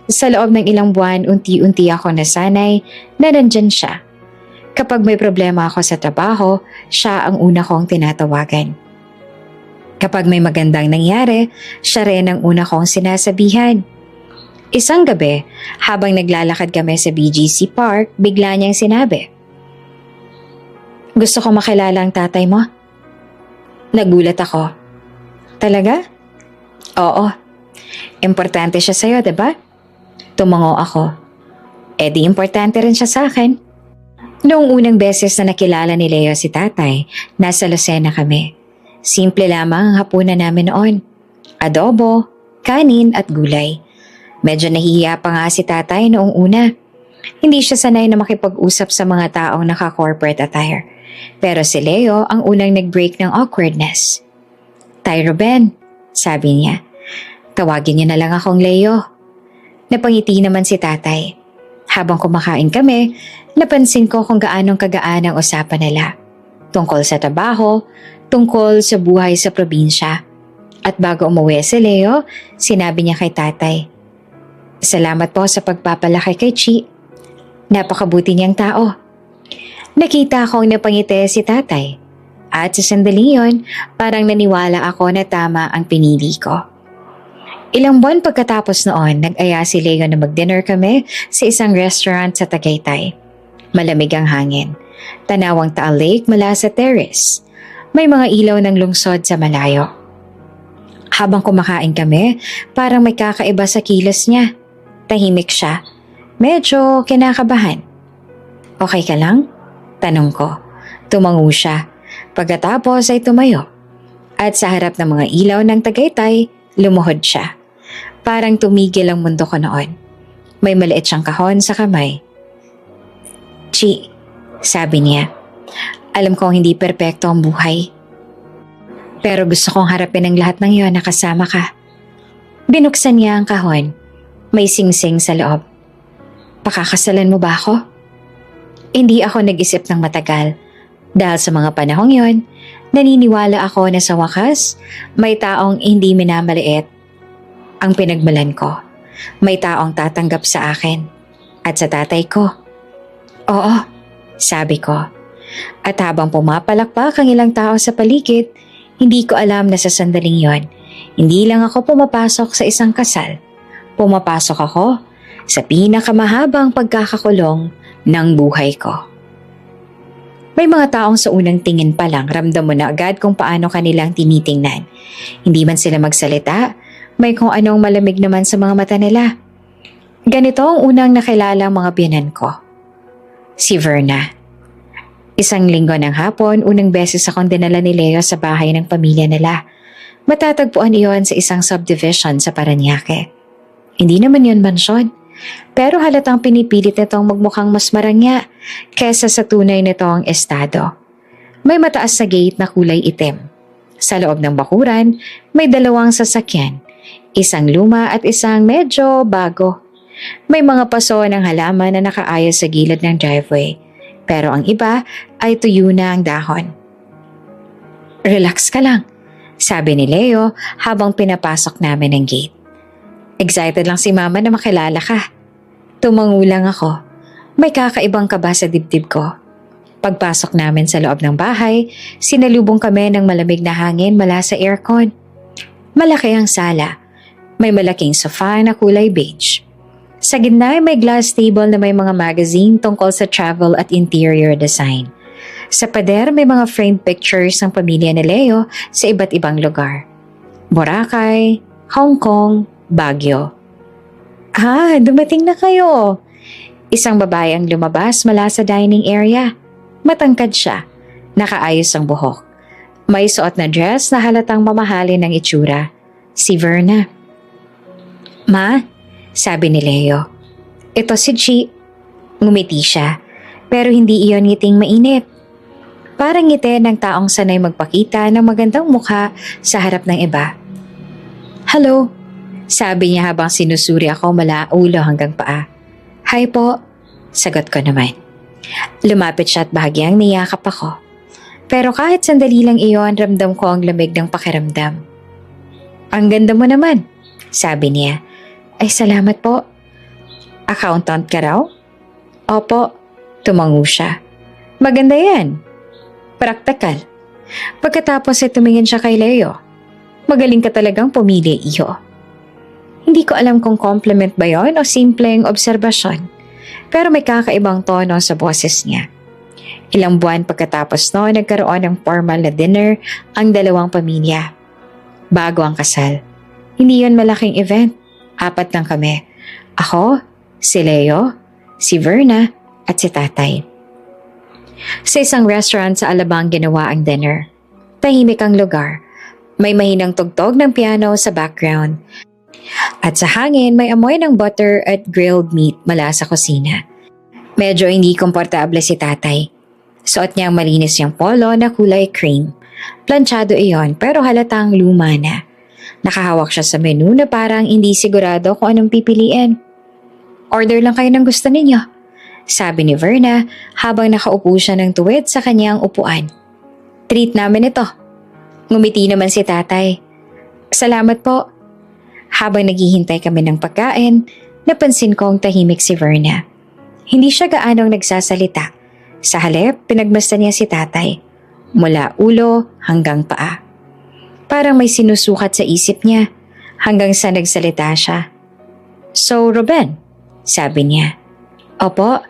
S1: Sa loob ng ilang buwan, unti-unti ako nasanay na nandyan siya. Kapag may problema ako sa trabaho, siya ang una kong tinatawagan. Kapag may magandang nangyari, siya rin ang una kong sinasabihan. Isang gabi, habang naglalakad kami sa BGC Park, bigla niyang sinabi, "Gusto ko makilala ang tatay mo." Nagulat ako. Talaga? Oo. Importante siya sa'yo, diba? Tumango ako. Eh di importante rin siya sa akin. Noong unang beses na nakilala ni Leo si tatay, nasa Lucena kami. Simple lamang ang hapunan namin noon. Adobo, kanin at gulay. Medyo nahihiya pa nga si tatay noong una. Hindi siya sanay na makipag-usap sa mga taong naka-corporate attire. Pero si Leo ang unang nag-break ng awkwardness. "Tay Ruben," sabi niya. "Tawagin niyo na lang akong Leo." Napangiti naman si tatay. Habang kumakain kami, napansin ko kung gaanong kagaan ang usapan nila. Tungkol sa trabaho, tungkol sa buhay sa probinsya. At bago umuwi si Leo, sinabi niya kay tatay, "Salamat po sa pagpapalaki kay Chi. Napakabuti niyang tao." Nakita kong napangiti si tatay. At sa sandaling yun, parang naniwala ako na tama ang pinili ko. Ilang buwan pagkatapos noon, nag-aya si Leo na mag-dinner kami sa isang restaurant sa Tagaytay. Malamig ang hangin. Tanawang Taal Lake mula sa terrace. May mga ilaw ng lungsod sa malayo. Habang kumakain kami, parang may kakaiba sa kilos niya. Tahimik siya. Medyo kinakabahan. "Okay ka lang?" tanong ko. Tumango siya. Pagkatapos ay tumayo. At sa harap ng mga ilaw ng Tagaytay, lumuhod siya. Parang tumigil ang mundo ko noon. May maliit siyang kahon sa kamay. "Chi," sabi niya, "alam kong hindi perpekto ang buhay. Pero gusto kong harapin ang lahat ng iyon na kasama ka." Binuksan niya ang kahon. May singsing sa loob. "Pakakasalan mo ba ako?" Hindi ako nag-isip ng matagal. Dahil sa mga panahong yon, naniniwala ako na sa wakas, may taong hindi minamaliit ang pinagmulan ko. May taong tatanggap sa akin at sa tatay ko. "Oo," sabi ko. At habang pumapalakpak ang ilang tao sa paligid, hindi ko alam na sa sandaling yon, hindi lang ako pumapasok sa isang kasal. Pumapasok ako sa pinakamahabang pagkakakulong ng buhay ko. May mga taong sa unang tingin pa lang ramdam mo na agad kung paano kanilang tinitingnan. Hindi man sila magsalita, may kung anong malamig naman sa mga mata nila. Ganito ang unang nakilala ang mga biyanan ko. Si Verna. Isang linggo ng hapon, unang beses akong dinala ni Leo sa bahay ng pamilya nila. Matatagpuan iyon sa isang subdivision sa Parañaque. Hindi naman yun mansyon. Pero halatang pinipilit nitong magmukhang mas marangya kesa sa tunay nitong estado. May mataas na gate na kulay itim. Sa loob ng bakuran, may dalawang sasakyan. Isang luma at isang medyo bago. May mga paso ng halaman na nakaayos sa gilid ng driveway. Pero ang iba ay tuyo na ang dahon. "Relax ka lang," sabi ni Leo habang pinapasok namin ang gate. "Excited lang si Mama na makilala ka." Tumango lang ako. May kakaibang kaba sa dibdib ko. Pagpasok namin sa loob ng bahay, sinalubong kami ng malamig na hangin mula sa aircon. Malaki ang sala. May malaking sofa na kulay beige. Sa gitna ay may glass table na may mga magazine tungkol sa travel at interior design. Sa pader may mga framed pictures ng pamilya ni Leo sa iba't ibang lugar. Boracay, Hong Kong, Baguio. "Ah, dumating na kayo." Isang babae ang lumabas mula sa dining area. Matangkad siya. Nakaayos ang buhok. May suot na dress na halatang mamahalin ng itsura. Si Verna. "Ma," sabi ni Leo. "Ito si Chi." Ngumiti siya, pero hindi iyon ngiting mainit. Parang ngiti ng taong sanay magpakita ng magandang mukha sa harap ng iba. Hello, sabi niya habang sinusuri ako mula ulo hanggang paa. Hi po, sagot ko naman. Lumapit siya at bahagyang niyakap ako. Pero kahit sandali lang iyon, ramdam ko ang lamig ng pakiramdam. Ang ganda mo naman, sabi niya. Ay salamat po. Accountant ka raw? Opo, tumango siya. Maganda yan. Praktikal. Pagkatapos ay tumingin siya kay Leo. Magaling ka talagang pumili, iho. Hindi ko alam kung compliment ba yon o simpleng obserbasyon. Pero may kakaibang tono sa boses niya. Ilang buwan pagkatapos noon, nagkaroon ng formal na dinner ang dalawang pamilya. Bago ang kasal. Hindi yon malaking event. 4 lang kami. Ako, si Leo, si Verna, at si tatay. Sa isang restaurant sa Alabang ginawa ang dinner. Tahimik ang lugar. May mahinang tugtog ng piano sa background. At sa hangin may amoy ng butter at grilled meat mula sa kusina. Medyo hindi komportable si tatay. Suot niya ang malinis niyang polo na kulay cream. Planchado iyon pero halatang luma na. Nakahawak siya sa menu na parang hindi sigurado kung anong pipiliin. Order lang kayo ng gusto ninyo, sabi ni Verna habang nakaupo siya ng tuwid sa kanyang upuan. Treat namin ito. Ngumiti naman si tatay. Salamat po. Habang naghihintay kami ng pagkain, napansin kong tahimik si Verna. Hindi siya gaanong nagsasalita. Sa halip, pinagmasdan niya si tatay. Mula ulo hanggang paa. Parang may sinusukat sa isip niya hanggang sa nagsalita siya. So, Ruben, sabi niya. Opo.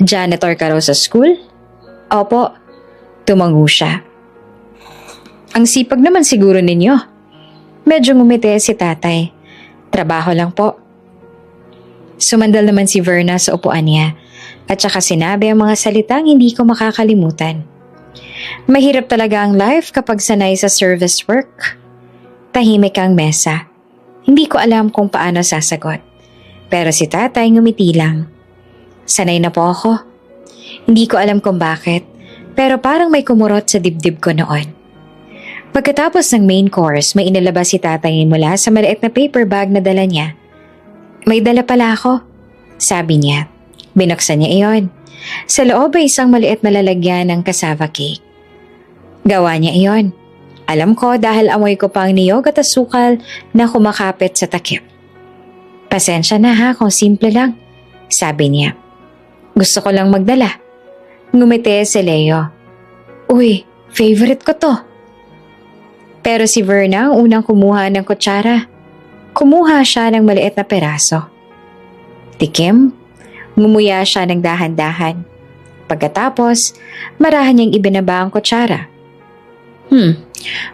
S1: Janitor ka raw sa school? Opo. Tumango siya. Ang sipag naman siguro ninyo. Medyo ngumiti si tatay. Trabaho lang po. Sumandal naman si Verna sa upuan niya at saka sinabi ang mga salitang hindi ko makakalimutan. Mahirap talaga ang life kapag sanay sa service work. Tahimik ang mesa. Hindi ko alam kung paano sasagot. Pero si tatay ngumiti lang. Sanay na po ako. Hindi ko alam kung bakit, pero parang may kumurot sa dibdib ko noon. Pagkatapos ng main course, may inilabas si tatay mula sa maliit na paper bag na dala niya. May dala pala ako, sabi niya. Binuksan niya iyon. Sa loob ay isang maliit na lalagyan ng cassava cake. Gawa niya iyon. Alam ko dahil amoy ko pa ang niyog at asukal na kumakapit sa takip. Pasensya na ha kung simple lang, sabi niya. Gusto ko lang magdala. Ngumiti si Leo. Uy, favorite ko to. Pero si Verna ang unang kumuha ng kutsara. Kumuha siya ng maliit na peraso. Tikim, ngumuya siya ng dahan-dahan. Pagkatapos, marahan niyang ibinaba ang kutsara.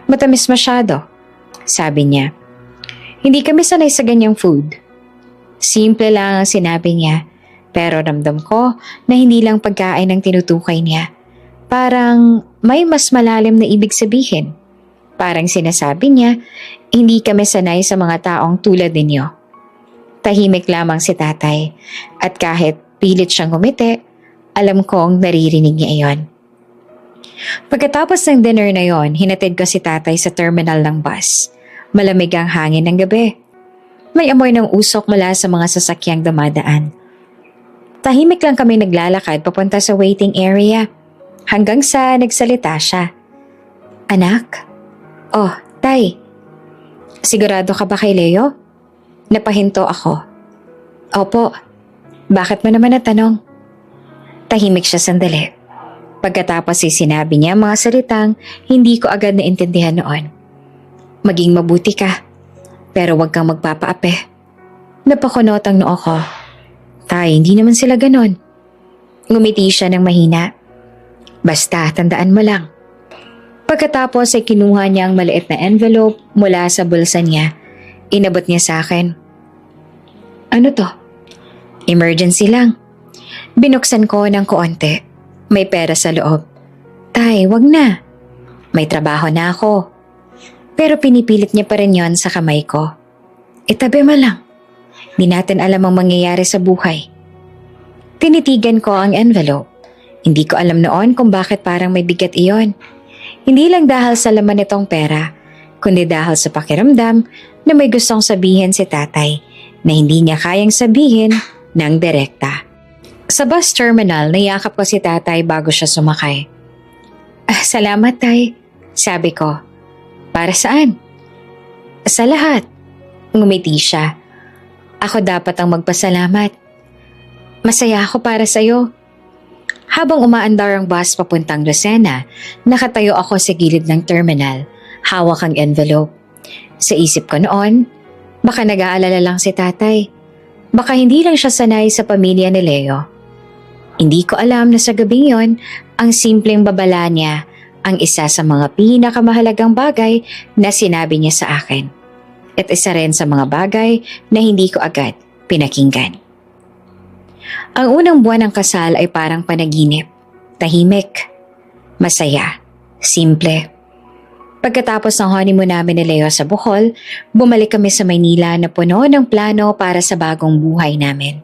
S1: Matamis masyado, sabi niya. Hindi kami sanay sa ganyang food. Simple lang ang sinabi niya, pero ramdam ko na hindi lang pagkain ang tinutukay niya. Parang may mas malalim na ibig sabihin. Parang sinasabi niya, hindi kami sanay sa mga taong tulad ninyo. Tahimik lamang si tatay, at kahit pilit siyang ngumiti, alam kong naririnig niya iyon. Pagkatapos ng dinner na yon, hinatid ko si tatay sa terminal ng bus. Malamig ang hangin ng gabi. May amoy ng usok mula sa mga sasakyang dumadaan. Tahimik lang kami naglalakad papunta sa waiting area hanggang sa nagsalita siya. Anak? Oh, tay. Sigurado ka ba kay Leo? Napahinto ako. Opo. Bakit mo naman natanong? Tahimik siya sandali. Pagkatapos ay sinabi niya mga salitang hindi ko agad naintindihan noon. Maging mabuti ka, pero huwag kang magpapaape. Napakunot ang noo ko. Tay, hindi naman sila ganon. Ngumiti siya ng mahina. Basta, tandaan mo lang. Pagkatapos ay kinuha niya ang maliit na envelope mula sa bulsa niya. Inabot niya sa akin. Ano to? Emergency lang. Binuksan ko ng konti. May pera sa loob. Tay, wag na. May trabaho na ako. Pero pinipilit niya pa rin yon sa kamay ko. Itabi mo lang. Di natin alam ang mangyayari sa buhay. Tinitigan ko ang envelope. Hindi ko alam noon kung bakit parang may bigat iyon. Hindi lang dahil sa laman nitong pera, kundi dahil sa pakiramdam na may gustong sabihin si tatay na hindi niya kayang sabihin ng direkta. Sa bus terminal, niyakap ko si tatay bago siya sumakay. Salamat, tay, sabi ko. Para saan? Sa lahat. Ngumiti siya. Ako dapat ang magpasalamat. Masaya ako para sa'yo. Habang umaandar ang bus papuntang Lucena, nakatayo ako sa gilid ng terminal, hawak ang envelope. Sa isip ko noon, baka nag-aalala lang si tatay. Baka hindi lang siya sanay sa pamilya ni Leo. Hindi ko alam na sa gabing yon, ang simpleng babala niya ang isa sa mga pinakamahalagang bagay na sinabi niya sa akin. At isa rin sa mga bagay na hindi ko agad pinakinggan. Ang unang buwan ng kasal ay parang panaginip, tahimik, masaya, simple. Pagkatapos ng honeymoon namin ni Leo sa Bohol, bumalik kami sa Maynila na puno ng plano para sa bagong buhay namin.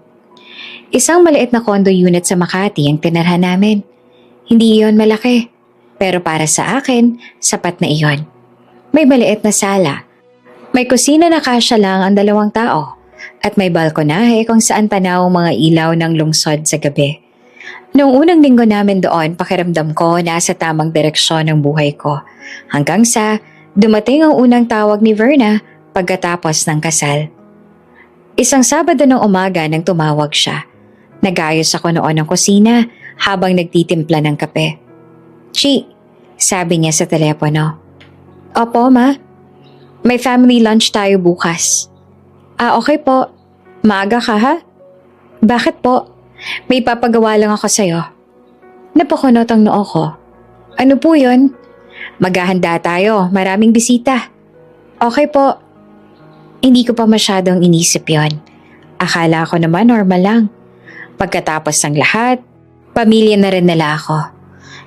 S1: Isang maliit na condo unit sa Makati ang tinirhan namin. Hindi iyon malaki, pero para sa akin, sapat na iyon. May maliit na sala, may kusina na kasya lang ang 2 tao, at may balkonahe kung saan tanaw mga ilaw ng lungsod sa gabi. Noong unang linggo namin doon, pakiramdam ko na sa tamang direksyon ng buhay ko. Hanggang sa dumating ang unang tawag ni Verna pagkatapos ng kasal. Isang Sabado ng umaga nang tumawag siya. Nagayos ako noon ng kusina habang nagtitimpla ng kape. "Chi," sabi niya sa telepono. "Opo, ma. May family lunch tayo bukas." Okay po. Maaga ka ha?" "Bakit po? May papagawa lang ako sa'yo." Napakunot ang noo ko. "Ano po yun?" "Maghahanda tayo. Maraming bisita." "Okay po." Hindi ko pa masyadong inisip yon. Akala ko naman normal lang. Pagkatapos ng lahat, pamilya na rin nila ako.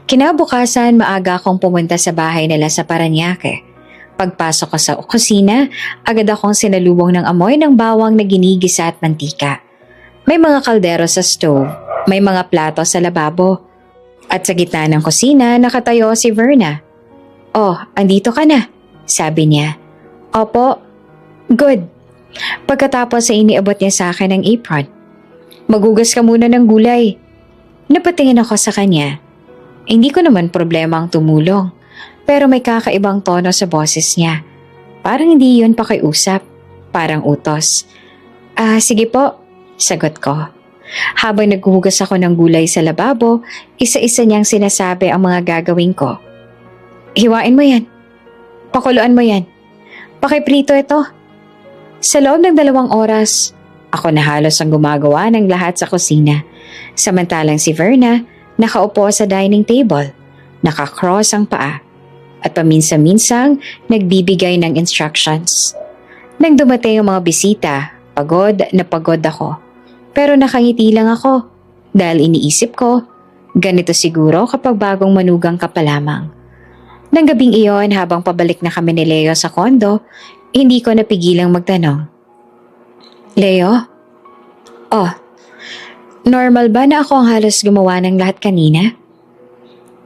S1: Kinabukasan, maaga akong pumunta sa bahay nila sa Parañaque. Pagpasok ko sa kusina, agad akong sinalubong ng amoy ng bawang na ginigisa at mantika. May mga kaldero sa stove, may mga plato sa lababo. At sa gitna ng kusina, nakatayo si Verna. "Oh, andito ka na," sabi niya. "Opo." "Good." Pagkatapos ay iniabot niya sa akin ang apron. "Magugas ka muna ng gulay." Napatingin ako sa kanya. Hindi ko naman problema ang tumulong. Pero may kakaibang tono sa boses niya. Parang hindi yun pakiusap. Parang utos. Sige po," sagot ko. Habang naghuhugas ako ng gulay sa lababo, isa-isa niyang sinasabi ang mga gagawin ko. "Hiwain mo yan. Pakuluan mo yan. Pakiprito ito." Sa loob ng 2 oras, ako na halos ang gumagawa ng lahat sa kusina. Samantalang si Verna nakaupo sa dining table, nakakross ang paa, at paminsan-minsang nagbibigay ng instructions. Nang dumating ang mga bisita, pagod na pagod ako. Pero nakangiti lang ako dahil iniisip ko, ganito siguro kapag bagong manugang ka pa lamang. Nang gabing iyon, habang pabalik na kami ni Leo sa kondo, hindi ko napigilang magtanong. "Leo? Oh, normal ba na ako ang halos gumawa ng lahat kanina?"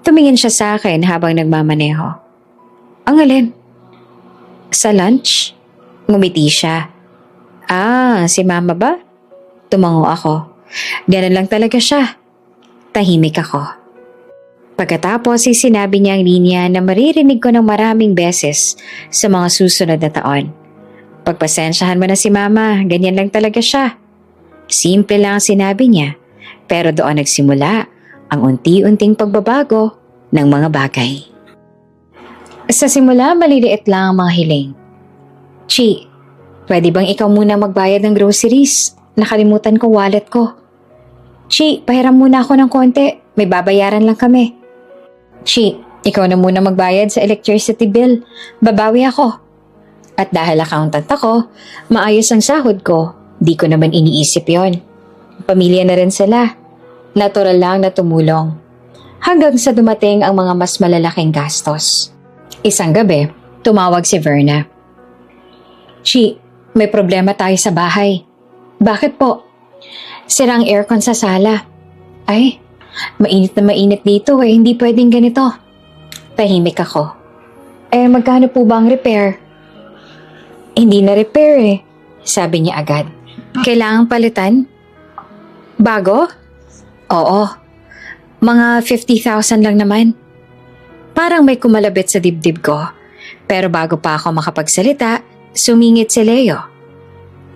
S1: Tumingin siya sa akin habang nagmamaneho. "Ang alin?" "Sa lunch?" Ngumiti siya. Si mama ba?" Tumango ako. Ganun lang talaga siya. Tahimik ako. Pagkatapos ay sinabi niya ang linya na maririnig ko ng maraming beses sa mga susunod na taon. "Pagpasensyahan mo na si mama, ganyan lang talaga siya." Simple lang ang sinabi niya, pero doon nagsimula ang unti-unting pagbabago ng mga bagay. Sa simula, maliliit lang ang mga hiling. "Chi, pwede bang ikaw muna magbayad ng groceries? Nakalimutan ko wallet ko." "Chi, pahiram muna ako ng konti. May babayaran lang kami." "Chi, ikaw na muna magbayad sa electricity bill. Babawi ako." At dahil accountant ako, maayos ang sahod ko. Di ko naman iniisip yon. Pamilya na rin sila. Natural lang na tumulong. Hanggang sa dumating ang mga mas malalaking gastos. Isang gabi, tumawag si Verna. "Chi, may problema tayo sa bahay." "Bakit po?" "Sirang aircon sa sala." "Ay, mainit na mainit dito hindi pwedeng ganito." Tahimik ako. Magkano po ba ang repair? Hindi na repair eh, sabi niya agad. Kailangang palitan? Bago? Oo. Mga 50,000 lang naman. Parang may kumalabit sa dibdib ko. Pero bago pa ako makapagsalita, sumingit si Leo.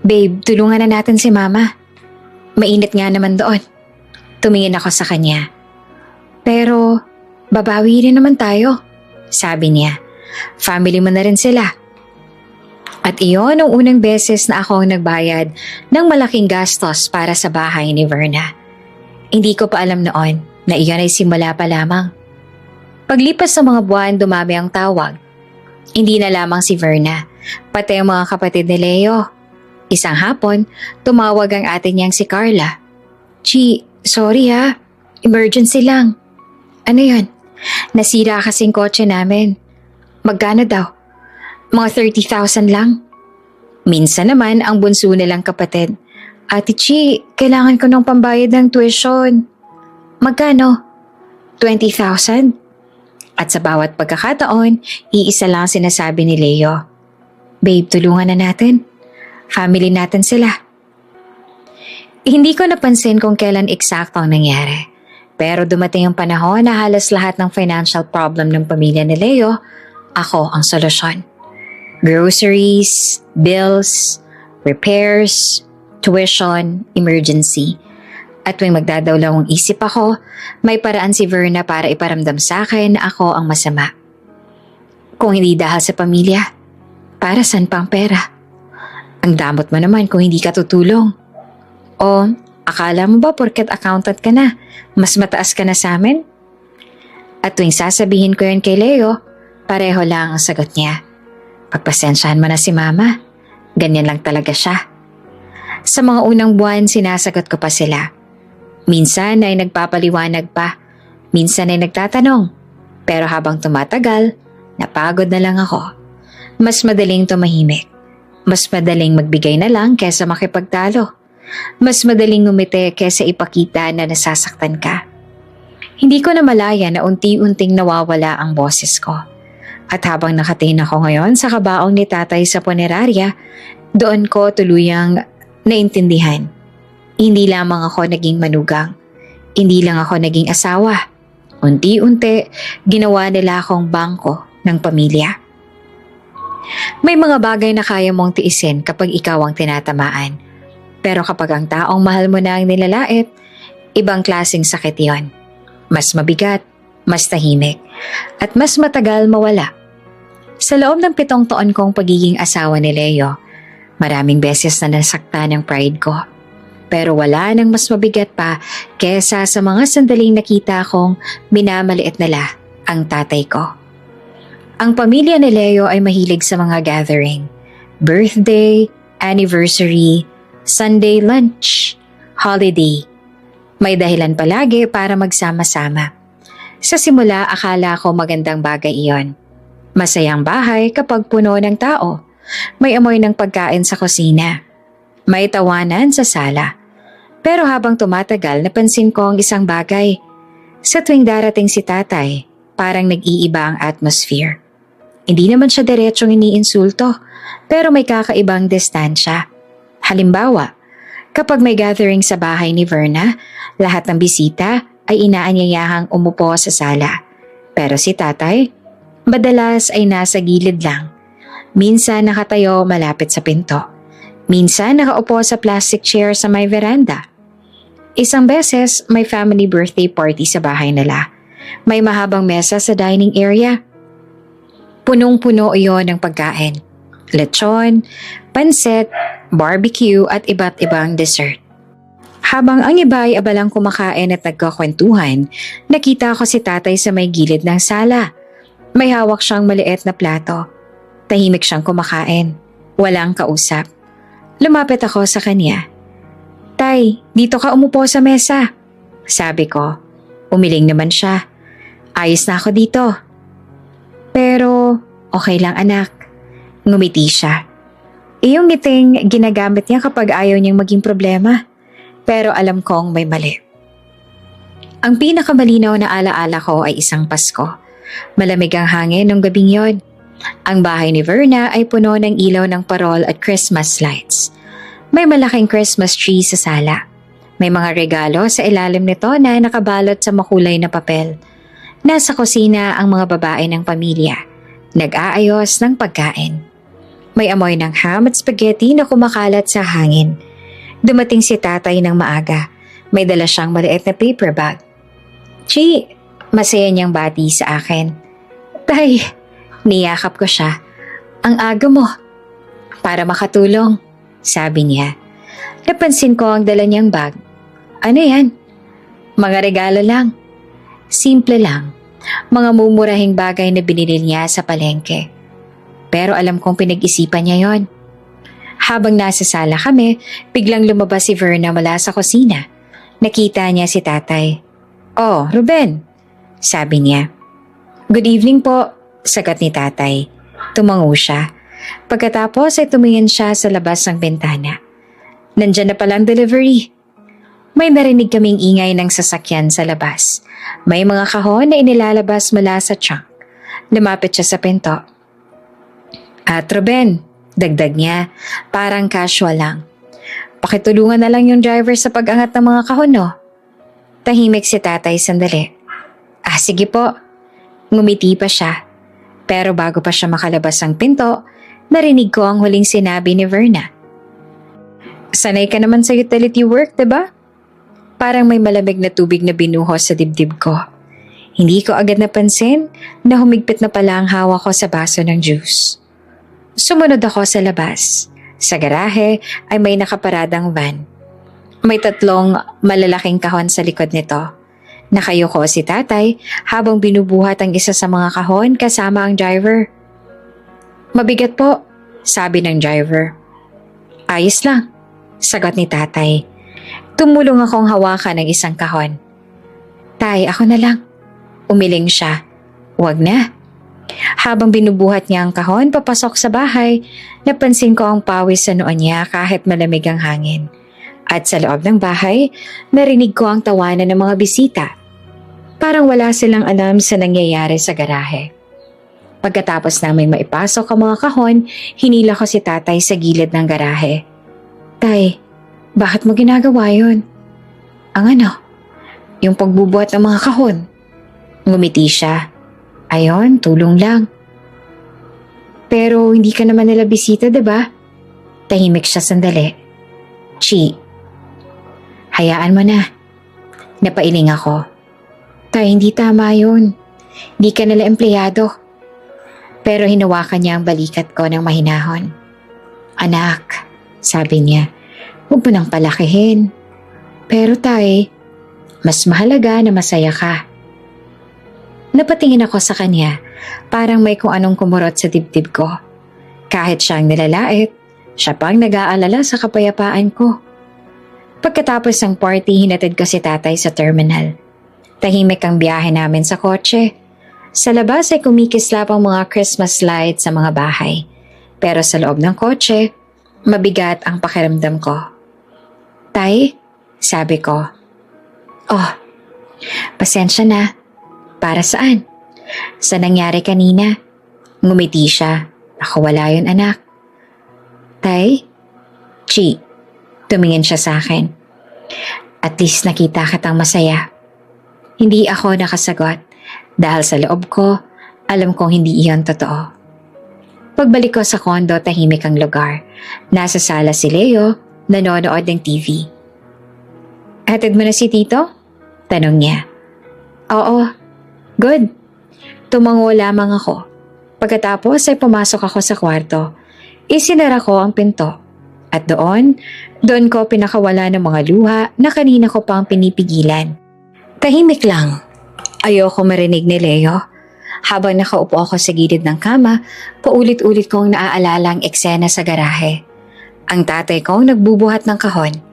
S1: Babe, tulungan na natin si Mama. Mainit nga naman doon. Tumingin ako sa kanya. Pero, babawi rin naman tayo, sabi niya. Family mo na rin sila. At iyon ang unang beses na ako ang nagbayad ng malaking gastos para sa bahay ni Verna. Hindi ko pa alam noon na iyon ay simula pa lamang. Paglipas ng mga buwan, dumami ang tawag. Hindi na lamang si Verna, pati ang mga kapatid ni Leo. Isang hapon, tumawag ang ate niyang si Carla. Chi, sorry ha. Emergency lang. Ano yun? Nasira kasing kotse namin. Magkano daw? Mga 30,000 lang. Minsan naman ang bunso nilang kapatid. Ate Chi, kailangan ko ng pambayad ng tuition. Magkano? 20,000? At sa bawat pagkakataon, iisa lang sinasabi ni Leo. Babe, tulungan na natin. Family natin sila. Hindi ko napansin kung kailan eksakto ang nangyari. Pero dumating ang panahon na halos lahat ng financial problem ng pamilya ni Leo, ako ang solusyon. Groceries, bills, repairs, tuition, emergency. At tuwing magdadalawang isip ako, may paraan si Verna para iparamdam sa akin na ako ang masama. Kung hindi dahil sa pamilya, para saan pa ang pera? Ang damot mo naman kung hindi ka tutulong. O akala mo ba porket accountant ka na, mas mataas ka na sa amin? At tuwing sasabihin ko yun kay Leo, pareho lang ang sagot niya. Pagpasensyahan mo na si Mama, ganyan lang talaga siya. Sa mga unang buwan, sinasagot ko pa sila. Minsan ay nagpapaliwanag pa, minsan ay nagtatanong. Pero habang tumatagal, napagod na lang ako. Mas madaling tumahimik. Mas madaling magbigay na lang kesa makipagtalo. Mas madaling ngumiti kesa ipakita na nasasaktan ka. Hindi ko na malaya na unti-unting nawawala ang boses ko. At habang nakatingin ako ngayon sa kabaong ni tatay sa punerarya, doon ko tuluyang naintindihan. Hindi lamang ako naging manugang. Hindi lang ako naging asawa. Unti-unti, ginawa nila akong bangko ng pamilya. May mga bagay na kaya mong tiisin kapag ikaw ang tinatamaan. Pero kapag ang taong mahal mo na ang nilalait, ibang klaseng sakit yon. Mas mabigat, mas tahimik, at mas matagal mawala. Sa loob ng 7 taon kong pagiging asawa ni Leo, maraming beses na nasaktan ang pride ko. Pero wala nang mas mabigat pa kesa sa mga sandaling nakita kong minamaliit nila ang tatay ko. Ang pamilya ni Leo ay mahilig sa mga gathering. Birthday, anniversary, Sunday lunch, holiday. May dahilan palagi para magsama-sama. Sa simula, akala ko magandang bagay iyon. Masayang bahay kapag puno ng tao. May amoy ng pagkain sa kusina. May tawanan sa sala. Pero habang tumatagal, napansin ko ang isang bagay. Sa tuwing darating si tatay, parang nag-iiba ang atmosphere. Hindi naman siya diretsong iniinsulto, pero may kakaibang distansya. Halimbawa, kapag may gathering sa bahay ni Verna, lahat ng bisita ay inaanyayahang umupo sa sala. Pero si tatay, madalas ay nasa gilid lang. Minsan nakatayo malapit sa pinto. Minsan nakaupo sa plastic chair sa may veranda. Isang beses may family birthday party sa bahay nila. May mahabang mesa sa dining area. Punong-puno iyon ng pagkain. Lechon, pansit, barbecue at iba't ibang dessert. Habang ang iba ay abalang kumakain at nagkakwentuhan, nakita ko si tatay sa may gilid ng sala. May hawak siyang maliit na plato. Tahimik siyang kumakain. Walang kausap. Lumapit ako sa kanya. Tay, dito ka umupo sa mesa. Sabi ko. Umiling naman siya. Ayos na ako dito. Pero okay lang anak. Ngumiti siya. Iyong ngiting ginagamit niya kapag ayaw niyang maging problema. Pero alam kong may mali. Ang pinakamalinaw na alaala ko ay isang Pasko. Malamig ang hangin nung gabing yon. Ang bahay ni Verna ay puno ng ilaw ng parol at Christmas lights. May malaking Christmas tree sa sala. May mga regalo sa ilalim nito na nakabalot sa makulay na papel. Nasa kusina ang mga babae ng pamilya. Nag-aayos ng pagkain. May amoy ng ham at spaghetti na kumakalat sa hangin. Dumating si tatay ng maaga. May dala siyang maliit na paper bag. Chi, masaya niyang bati sa akin. Tay, niyakap ko siya. Ang aga mo. Para makatulong, sabi niya. Napansin ko ang dala niyang bag. Ano yan? Mga regalo lang. Simple lang. Mga mumurahing bagay na binili niya sa palengke. Pero alam kong pinag-isipan niya yon. Habang nasa sala kami, biglang lumabas si Verna mula sa kusina. Nakita niya si tatay. Oh, Ruben, sabi niya. Good evening po, sagot ni tatay. Tumango siya. Pagkatapos ay tumingin siya sa labas ng bintana. Nandyan na palang delivery. May narinig kaming ingay ng sasakyan sa labas. May mga kahon na inilalabas mula sa trunk. Lumapit siya sa pinto. At Ruben, dagdag niya, parang casual lang. Pakitulungan na lang yung driver sa pag-angat ng mga kahon, no? Tahimik si tatay sandali. Ah, sige po. Ngumiti pa siya. Pero bago pa siya makalabas ng pinto, narinig ko ang huling sinabi ni Verna. Sanay ka naman sa utility work, diba? Parang may malamig na tubig na binuhos sa dibdib ko. Hindi ko agad napansin na humigpit na pala ang hawak ko sa baso ng juice. Sumunod ako sa labas. Sa garahe ay may nakaparadang van. May 3 malalaking kahon sa likod nito. Nakayuko si tatay habang binubuhat ang isa sa mga kahon kasama ang driver. Mabigat po, sabi ng driver. Ayos lang, sagot ni tatay. Tumulong akong hawakan ng isang kahon. Tay, ako na lang. Umiling siya. Wag na. Habang binubuhat niya ang kahon papasok sa bahay, napansin ko ang pawis sa noo niya kahit malamig ang hangin. At sa loob ng bahay, narinig ko ang tawanan ng mga bisita. Parang wala silang alam sa nangyayari sa garahe. Pagkatapos namin maipasok ang mga kahon, hinila ko si tatay sa gilid ng garahe. Tay, bakit mo ginagawa yun? Ang ano? Yung pagbubuhat ng mga kahon. Ngumiti siya. Ayon, tulong lang. Pero hindi ka naman nila bisita, diba? Tahimik siya sandali. Chi, hayaan mo na. Napailing ako. Tay, hindi tama yun. Hindi ka nila empleyado. Pero hinawakan niya ang balikat ko ng mahinahon. Anak, sabi niya, huwag mo nang palakihin. Pero tay, mas mahalaga na masaya ka. Napatingin ako sa kanya, parang may kung anong kumurot sa dibdib ko. Kahit siyang nilalait, siya pang nag-aalala sa kapayapaan ko. Pagkatapos ng party, hinatid ko si tatay sa terminal. Tahimik ang biyahe namin sa kotse. Sa labas ay kumikislap ang mga Christmas lights sa mga bahay. Pero sa loob ng kotse, mabigat ang pakiramdam ko. Tay, sabi ko. Oh, pasensya na. Para saan? Sa nangyari kanina? Ngumiti siya. Ako wala yun, anak. Tay? Chi, tumingin siya sa akin. At least nakita kitang masaya. Hindi ako nakasagot dahil sa loob ko, alam kong hindi iyon totoo. Pagbalik ko sa kondo, tahimik ang lugar. Nasa sala si Leo, nanonood ng TV. Hatid mo na si Tito? Tanong niya. Oo. Good. Tumango lamang ako. Pagkatapos ay pumasok ako sa kwarto. Isinara ko ang pinto. At doon ko pinakawala ng mga luha na kanina ko pang pinipigilan. Tahimik lang. Ayoko marinig ni Leo. Habang nakaupo ako sa gilid ng kama, paulit-ulit kong naaalala ang eksena sa garahe. Ang tatay kong nagbubuhat ng kahon.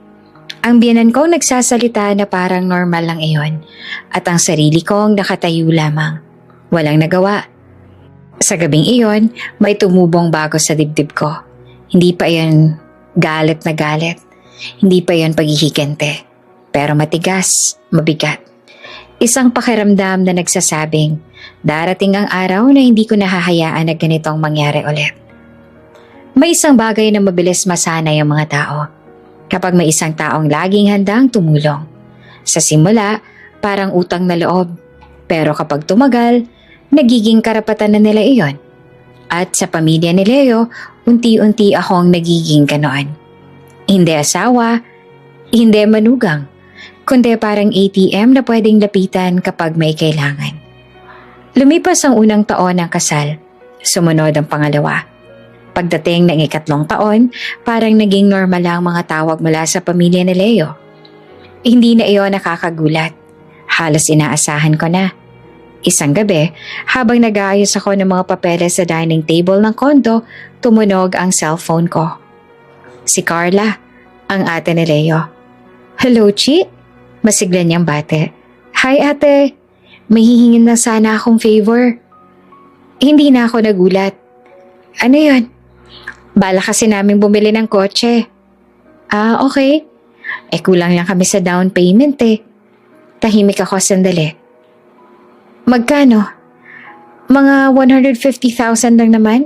S1: Ang biyenan kong nagsasalita na parang normal lang iyon. At ang sarili kong nakatayo lamang. Walang nagawa. Sa gabing iyon, may tumubong bago sa dibdib ko. Hindi pa iyon galit na galit. Hindi pa iyon paghihigante. Pero matigas, mabigat. Isang pakiramdam na nagsasabing, darating ang araw na hindi ko nahahayaan na ganitong mangyari ulit. May isang bagay na mabilis masanay ang mga tao. Kapag may isang taong laging handang tumulong. Sa simula, parang utang na loob. Pero kapag tumagal, nagiging karapatan na nila iyon. At sa pamilya ni Leo, unti-unti akong nagiging ganoon. Hindi asawa, hindi manugang, kundi parang ATM na pwedeng lapitan kapag may kailangan. Lumipas ang unang taon ng kasal. Sumunod ang pangalawa. Pagdating ng ikatlong taon, parang naging normal lang mga tawag mula sa pamilya ni Leo. Hindi na iyon nakakagulat. Halos inaasahan ko na. Isang gabi, habang nag-aayos ako ng mga papeles sa dining table ng kondo, tumunog ang cellphone ko. Si Carla, ang ate ni Leo. "Hello, Chi?" Masigla niyang bate. "Hi, ate. May hihingin na sana akong favor." Hindi na ako nagulat. "Ano yun?" "Bala kasi namin bumili ng kotse." "Ah, okay. Kulang lang kami sa down payment eh." Tahimik ako sandali. "Magkano?" "Mga 150,000 lang naman."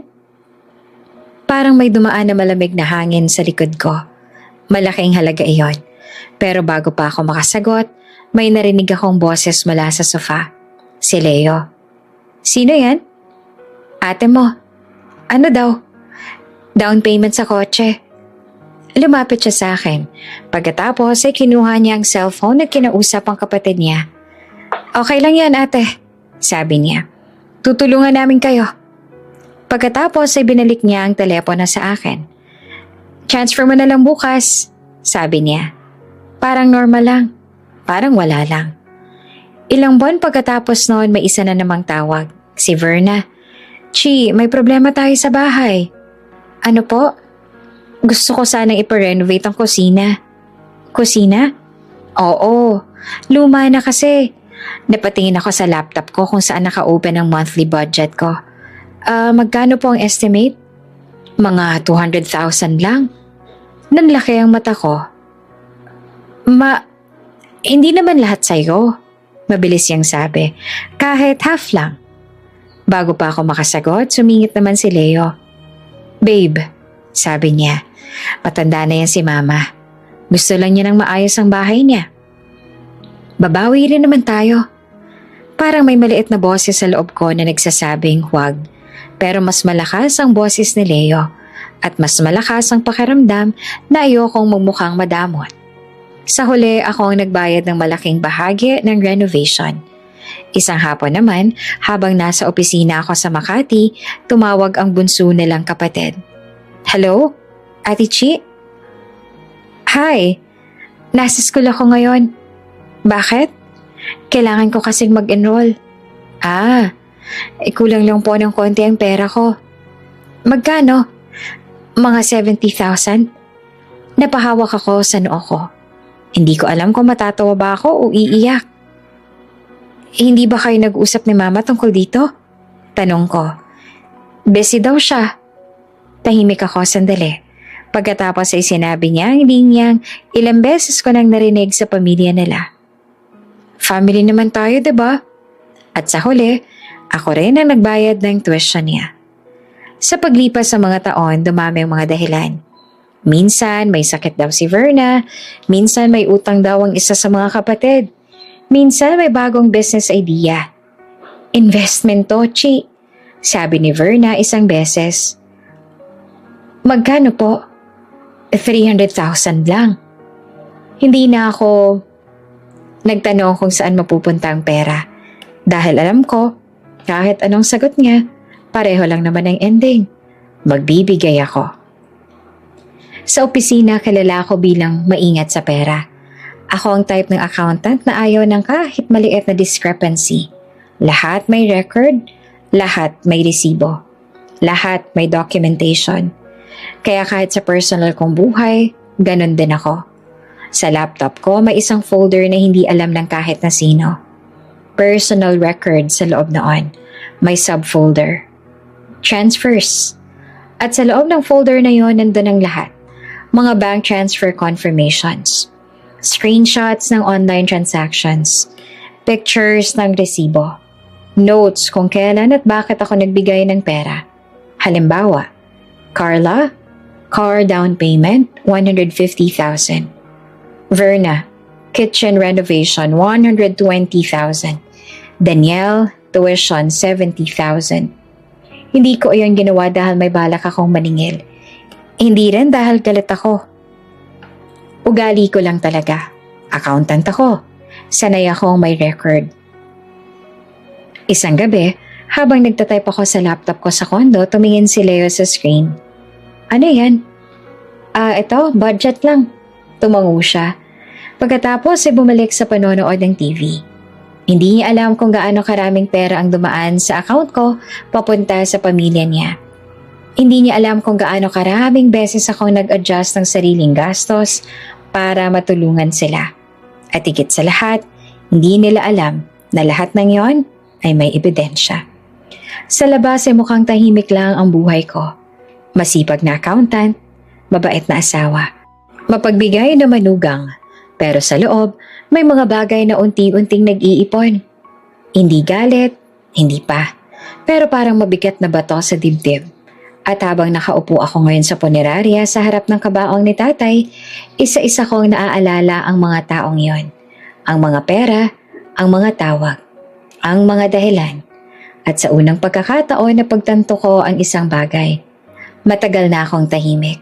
S1: Parang may dumaan na malamig na hangin sa likod ko. Malaking halaga iyon. Pero bago pa ako makasagot, may narinig akong boses mula sa sofa. Si Leo. "Sino yan?" "Ate mo." "Ano daw?" "Down payment sa kotse." Lumapit siya sa akin. Pagkatapos ay kinuha niya ang cellphone at kinausap ang kapatid niya. "Okay lang yan, ate," sabi niya. "Tutulungan namin kayo." Pagkatapos ay binalik niya ang telepono sa akin. "Transfer mo na lang bukas," sabi niya. Parang normal lang. Parang wala lang. Ilang buwan pagkatapos noon may isa na namang tawag. Si Verna. "Chi, may problema tayo sa bahay." "Ano po?" "Gusto ko sanang ipa-renovate ang kusina." "Kusina?" "Oo. Luma na kasi." Napatingin ako sa laptop ko kung saan naka-open ang monthly budget ko. Magkano po ang estimate?" "Mga 200,000 lang." Nanlaki ang mata ko. Hindi naman lahat sa'yo." Mabilis niyang sabi. "Kahit half lang." Bago pa ako makasagot, sumingit naman si Leo. "Babe," sabi niya. "Matanda na yan si mama. Gusto lang niya ng maayos ang bahay niya. Babawi rin naman tayo." Parang may maliit na boses sa loob ko na nagsasabing huwag. Pero mas malakas ang boses ni Leo at mas malakas ang pakiramdam na ayokong mumukhang madamot. Sa huli, ako ang nagbayad ng malaking bahagi ng renovation. Isang hapon naman, habang nasa opisina ako sa Makati, tumawag ang bunso nilang kapatid. "Hello? Ate Chi?" "Hi. Nasa school ako ngayon." "Bakit?" "Kailangan ko kasing mag-enroll." Kulang lang po ng konti ang pera ko." "Magkano?" "Mga 70,000. Napahawak ako sa noo ko. Hindi ko alam kung matatawa ba ako o iiyak. "Hindi ba kayo nag-usap ni mama tungkol dito?" Tanong ko. "Busy daw siya." Tahimik ako sandali. Pagkatapos ay sinabi niya ang linyang ilang beses ko nang narinig sa pamilya nila. Family naman tayo, diba? At sa huli, ako rin ang nagbayad ng tuition niya. Sa paglipas sa mga taon, dumami ang mga dahilan. Minsan may sakit daw si Verna, minsan may utang daw ang isa sa mga kapatid, minsan may bagong business idea. "Investment to, Chi," sabi ni Verna isang beses. "Magkano po?" 300,000 lang. Hindi na ako nagtanong kung saan mapupunta ang pera. Dahil alam ko, kahit anong sagot niya, pareho lang naman ang ending. Magbibigay ako. Sa opisina, kilala ako bilang maingat sa pera. Ako ang type ng accountant na ayaw ng kahit maliit na discrepancy. Lahat may record, lahat may resibo, lahat may documentation. Kaya kahit sa personal kong buhay, ganun din ako. Sa laptop ko, may isang folder na hindi alam ng kahit na sino. Personal record sa loob noon. May subfolder. Transfers. At sa loob ng folder na yon, nandun ang lahat. Mga bank transfer confirmations. Screenshots ng online transactions. Pictures ng resibo. Notes kung kailan at bakit ako nagbigay ng pera. Halimbawa, Carla, car down payment, 150,000. Verna, kitchen renovation, 120,000. Danielle, tuition, 70,000. Hindi ko iyon ginawa dahil may balak akong maningil. Hindi rin dahil galit ako. Ugali ko lang talaga. Accountant ako. Sanay akong may record. Isang gabi, habang nagtatype ako sa laptop ko sa kondo, tumingin si Leo sa screen. Ano yan? Ito, budget lang. Tumango siya. Pagkatapos ay bumalik sa panonood ng TV. Hindi niya alam kung gaano karaming pera ang dumaan sa account ko papunta sa pamilya niya. Hindi niya alam kung gaano karaming beses akong nag-adjust ng sariling gastos para matulungan sila. At higit sa lahat, hindi nila alam na lahat ng yon ay may ebidensya. Sa labas ay mukhang tahimik lang ang buhay ko. Masipag na accountant, mabait na asawa, mapagbigay na manugang, pero sa loob, may mga bagay na unti-unting nag-iipon. Hindi galit, hindi pa, pero parang mabigat na bato sa dibdib. At habang nakaupo ako ngayon sa punerarya sa harap ng kabaong ni tatay, isa-isa kong naaalala ang mga taong yon. Ang mga pera, ang mga tawag, ang mga dahilan. At sa unang pagkakataon na pagtanto ko ang isang bagay, matagal na akong tahimik.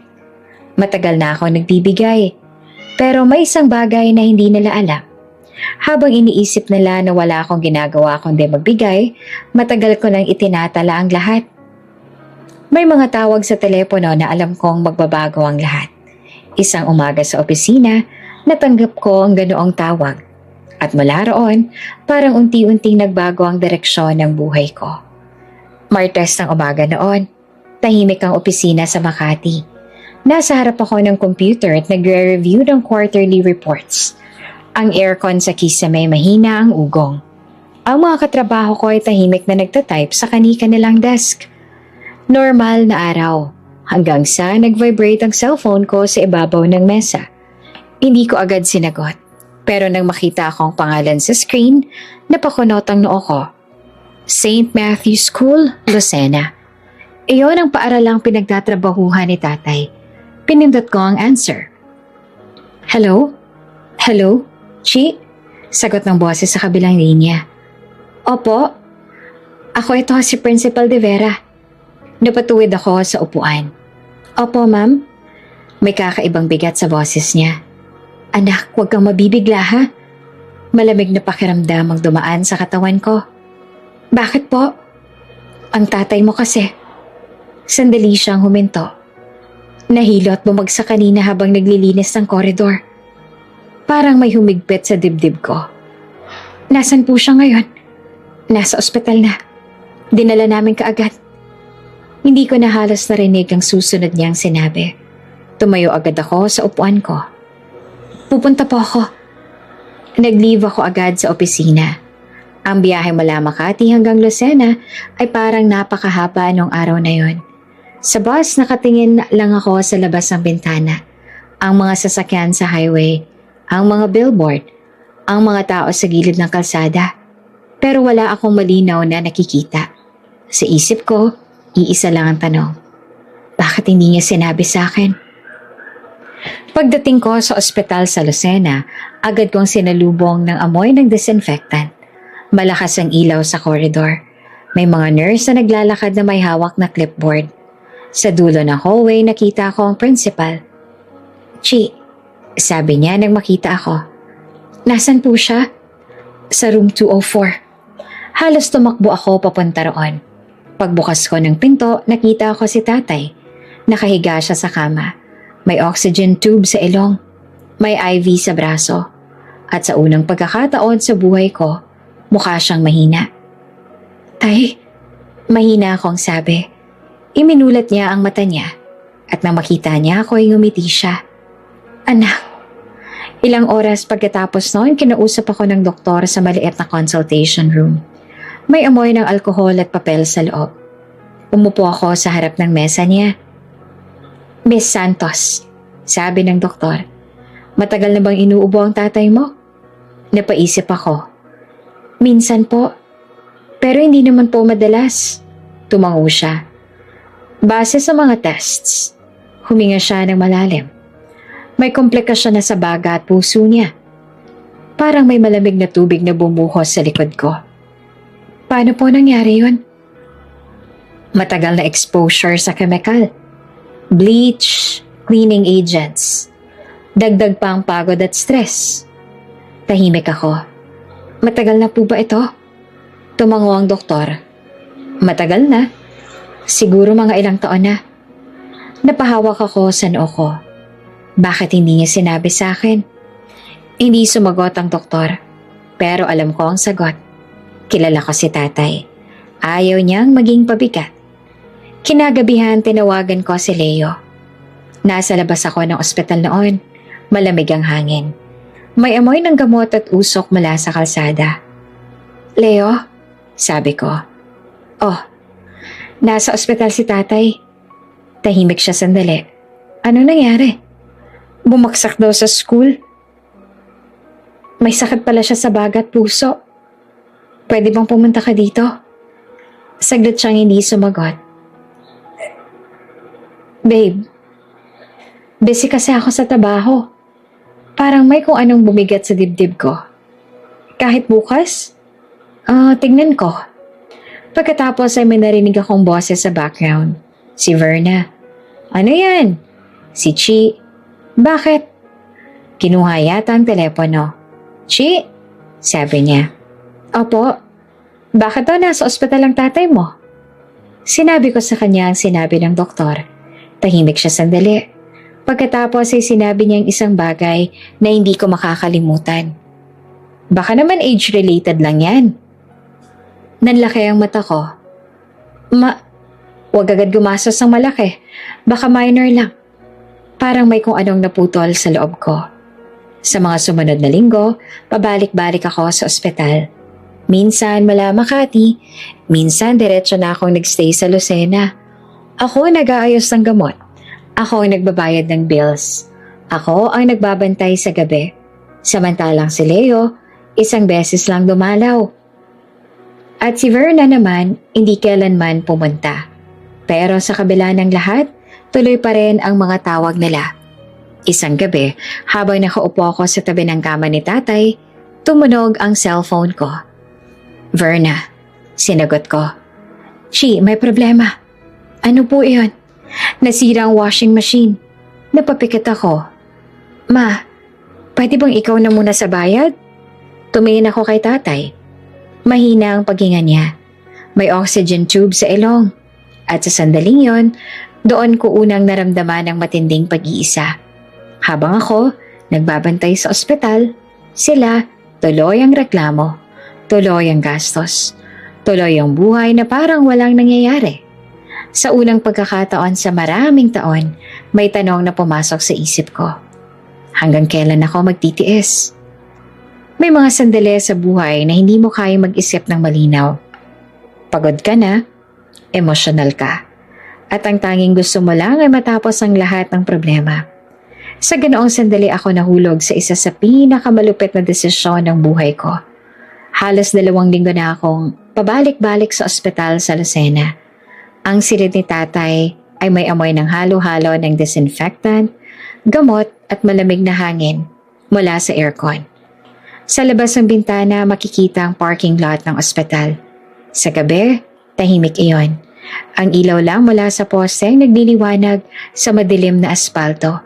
S1: Matagal na akong nagbibigay. Pero may isang bagay na hindi nila alam. Habang iniisip nila na wala akong ginagawa kundi magbigay, matagal ko nang itinatala ang lahat. May mga tawag sa telepono na alam kong magbabago ang lahat. Isang umaga sa opisina, natanggap ko ang ganoong tawag. At mula roon, parang unti-unting nagbago ang direksyon ng buhay ko. Martes ng umaga noon, tahimik ang opisina sa Makati. Nasa harap ako ng computer at nagre-review ng quarterly reports. Ang aircon sa kisame mahina ang ugong. Ang mga katrabaho ko ay tahimik na nagtatype sa kani-kanilang desk. Normal na araw, hanggang sa nag-vibrate ang cellphone ko sa ibabaw ng mesa. Hindi ko agad sinagot, pero nang makita akong pangalan sa screen, napakunot ang noo ko. St. Matthew's School, Lucena. Iyon ang paaralang pinagtatrabahuhan ni tatay. Pinindot ko ang answer. Hello? Hello? Chi? Sagot ng boses sa kabilang linya. Opo? Ako ito si Principal De Vera. Napatuwid ako sa upuan. Opo, ma'am? May kakaibang bigat sa boses niya. Anak, huwag kang mabibigla ha? Malamig na pakiramdam ang dumaan sa katawan ko. Bakit po? Ang tatay mo kasi. Sandali siyang huminto. Nahilo at bumagsak kanina habang naglilinis ng koridor. Parang may humigpit sa dibdib ko. Nasaan po siya ngayon? Nasa ospital na. Dinala namin kaagad. Hindi ko na halos narinig ang susunod niyang sinabi. Tumayo agad ako sa upuan ko. Pupunta po ako. Nag-leave ako agad sa opisina. Ang biyahe mula Makati hanggang Lucena ay parang napakahaba nung araw na yon. Sa bus, nakatingin lang ako sa labas ng bintana. Ang mga sasakyan sa highway, ang mga billboard, ang mga tao sa gilid ng kalsada. Pero wala akong malinaw na nakikita. Sa isip ko, iisa lang ang tanong. Bakit hindi niya sinabi sa akin? Pagdating ko sa ospital sa Lucena, agad kong sinalubong ng amoy ng disinfectant. Malakas ang ilaw sa koridor. May mga nurse na naglalakad na may hawak na clipboard. Sa dulo ng hallway, nakita ko ang principal. Chi, sabi niya nang makita ako. Nasaan po siya? Sa room 204. Halos tumakbo ako papunta roon. Pagbukas ko ng pinto, nakita ko si tatay. Nakahiga siya sa kama. May oxygen tube sa ilong. May IV sa braso. At sa unang pagkakataon sa buhay ko, mukha siyang mahina. Tay, mahina akong sabi. Iminulat niya ang mata niya at nang makita niya ako ay ngumiti siya. Anak, ilang oras pagkatapos noon kinausap ako ng doktor sa maliit na consultation room. May amoy ng alkohol at papel sa loob. Umupo ako sa harap ng mesa niya. Miss Santos, sabi ng doktor, matagal na bang inuubo ang tatay mo? Napaisip ako. Minsan po. Pero hindi naman po madalas. Tumango siya. Base sa mga tests, huminga siya ng malalim. May komplikasyon na sa baga at puso niya. Parang may malamig na tubig na bumuhos sa likod ko. Paano po nangyari yun? Matagal na exposure sa chemical. Bleach, cleaning agents. Dagdag pa ang pagod at stress. Tahimik ako. Matagal na po ba ito? Tumango ang doktor. Matagal na. Siguro mga ilang taon na. Napahawak ako sa noo ko. Bakit hindi niya sinabi sa akin? Hindi sumagot ang doktor. Pero alam ko ang sagot. Kilala ko si tatay. Ayaw niyang maging pabigat. Kinagabihan tinawagan ko si Leo. Nasa labas ako ng ospital noon. Malamig ang hangin. May amoy ng gamot at usok mula sa kalsada. Leo, sabi ko. Oh, nasa ospital si tatay. Tahimik siya sandali. Ano nangyari? Bumaksak daw sa school. May sakit pala siya sa baga at puso. Pwede bang pumunta ka dito? Saglit siyang hindi sumagot. Babe, busy kasi ako sa trabaho. Parang may kung anong bumigat sa dibdib ko. Kahit bukas? Tignan ko. Pagkatapos ay may narinig akong boses sa background. Si Verna. Ano yan? Si Chi. Bakit? Kinuha yata ang telepono. Chi? Sabi niya. Opo. Bakit daw nasa ospital ang tatay mo? Sinabi ko sa kanya ang sinabi ng doktor. Tahimik siya sandali. Pagkatapos ay sinabi niya isang bagay na hindi ko makakalimutan. Baka naman age-related lang yan. Nanlaki ang mata ko. Huwag agad gumastos ng malaki. Baka minor lang. Parang may kung anong naputol sa loob ko. Sa mga sumunod na linggo, pabalik-balik ako sa ospital. Minsan mula Makati, minsan diretso na akong nagstay sa Lucena. Ako nag-aayos ng gamot. Ako ang nagbabayad ng bills. Ako ang nagbabantay sa gabi. Samantalang si Leo, isang beses lang dumalaw. At si Verna naman, hindi kailanman pumunta. Pero sa kabila ng lahat, tuloy pa rin ang mga tawag nila. Isang gabi, habang nakaupo ako sa tabi ng kama ni tatay, tumunog ang cellphone ko. Verna, sinagot ko. Chi, may problema. Ano po iyon? Nasira ang washing machine. Napapikit ako. Ma, pwede bang ikaw na muna sa bayad? Tumingin ako kay tatay. Mahina ang paghinga niya. May oxygen tube sa ilong. At sa sandaling yon, doon ko unang naramdaman ang matinding pag-iisa. Habang ako, nagbabantay sa ospital, sila, tuloy ang reklamo, tuloy ang gastos, tuloy ang buhay na parang walang nangyayari. Sa unang pagkakataon sa maraming taon, may tanong na pumasok sa isip ko. Hanggang kailan ako magtitiis? May mga sandali sa buhay na hindi mo kaya mag-isip ng malinaw. Pagod ka na, emosyonal ka, at ang tanging gusto mo lang ay matapos ang lahat ng problema. Sa ganoong sandali ako nahulog sa isa sa pinakamalupit na desisyon ng buhay ko. Halos 2 linggo na akong pabalik-balik sa ospital sa Lucena. Ang silid ni tatay ay may amoy ng halo-halo ng disinfectant, gamot at malamig na hangin mula sa aircon. Sa labas ng bintana makikita ang parking lot ng ospital. Sa gabi, tahimik iyon. Ang ilaw lang mula sa posteng nagliliwanag sa madilim na asfalto.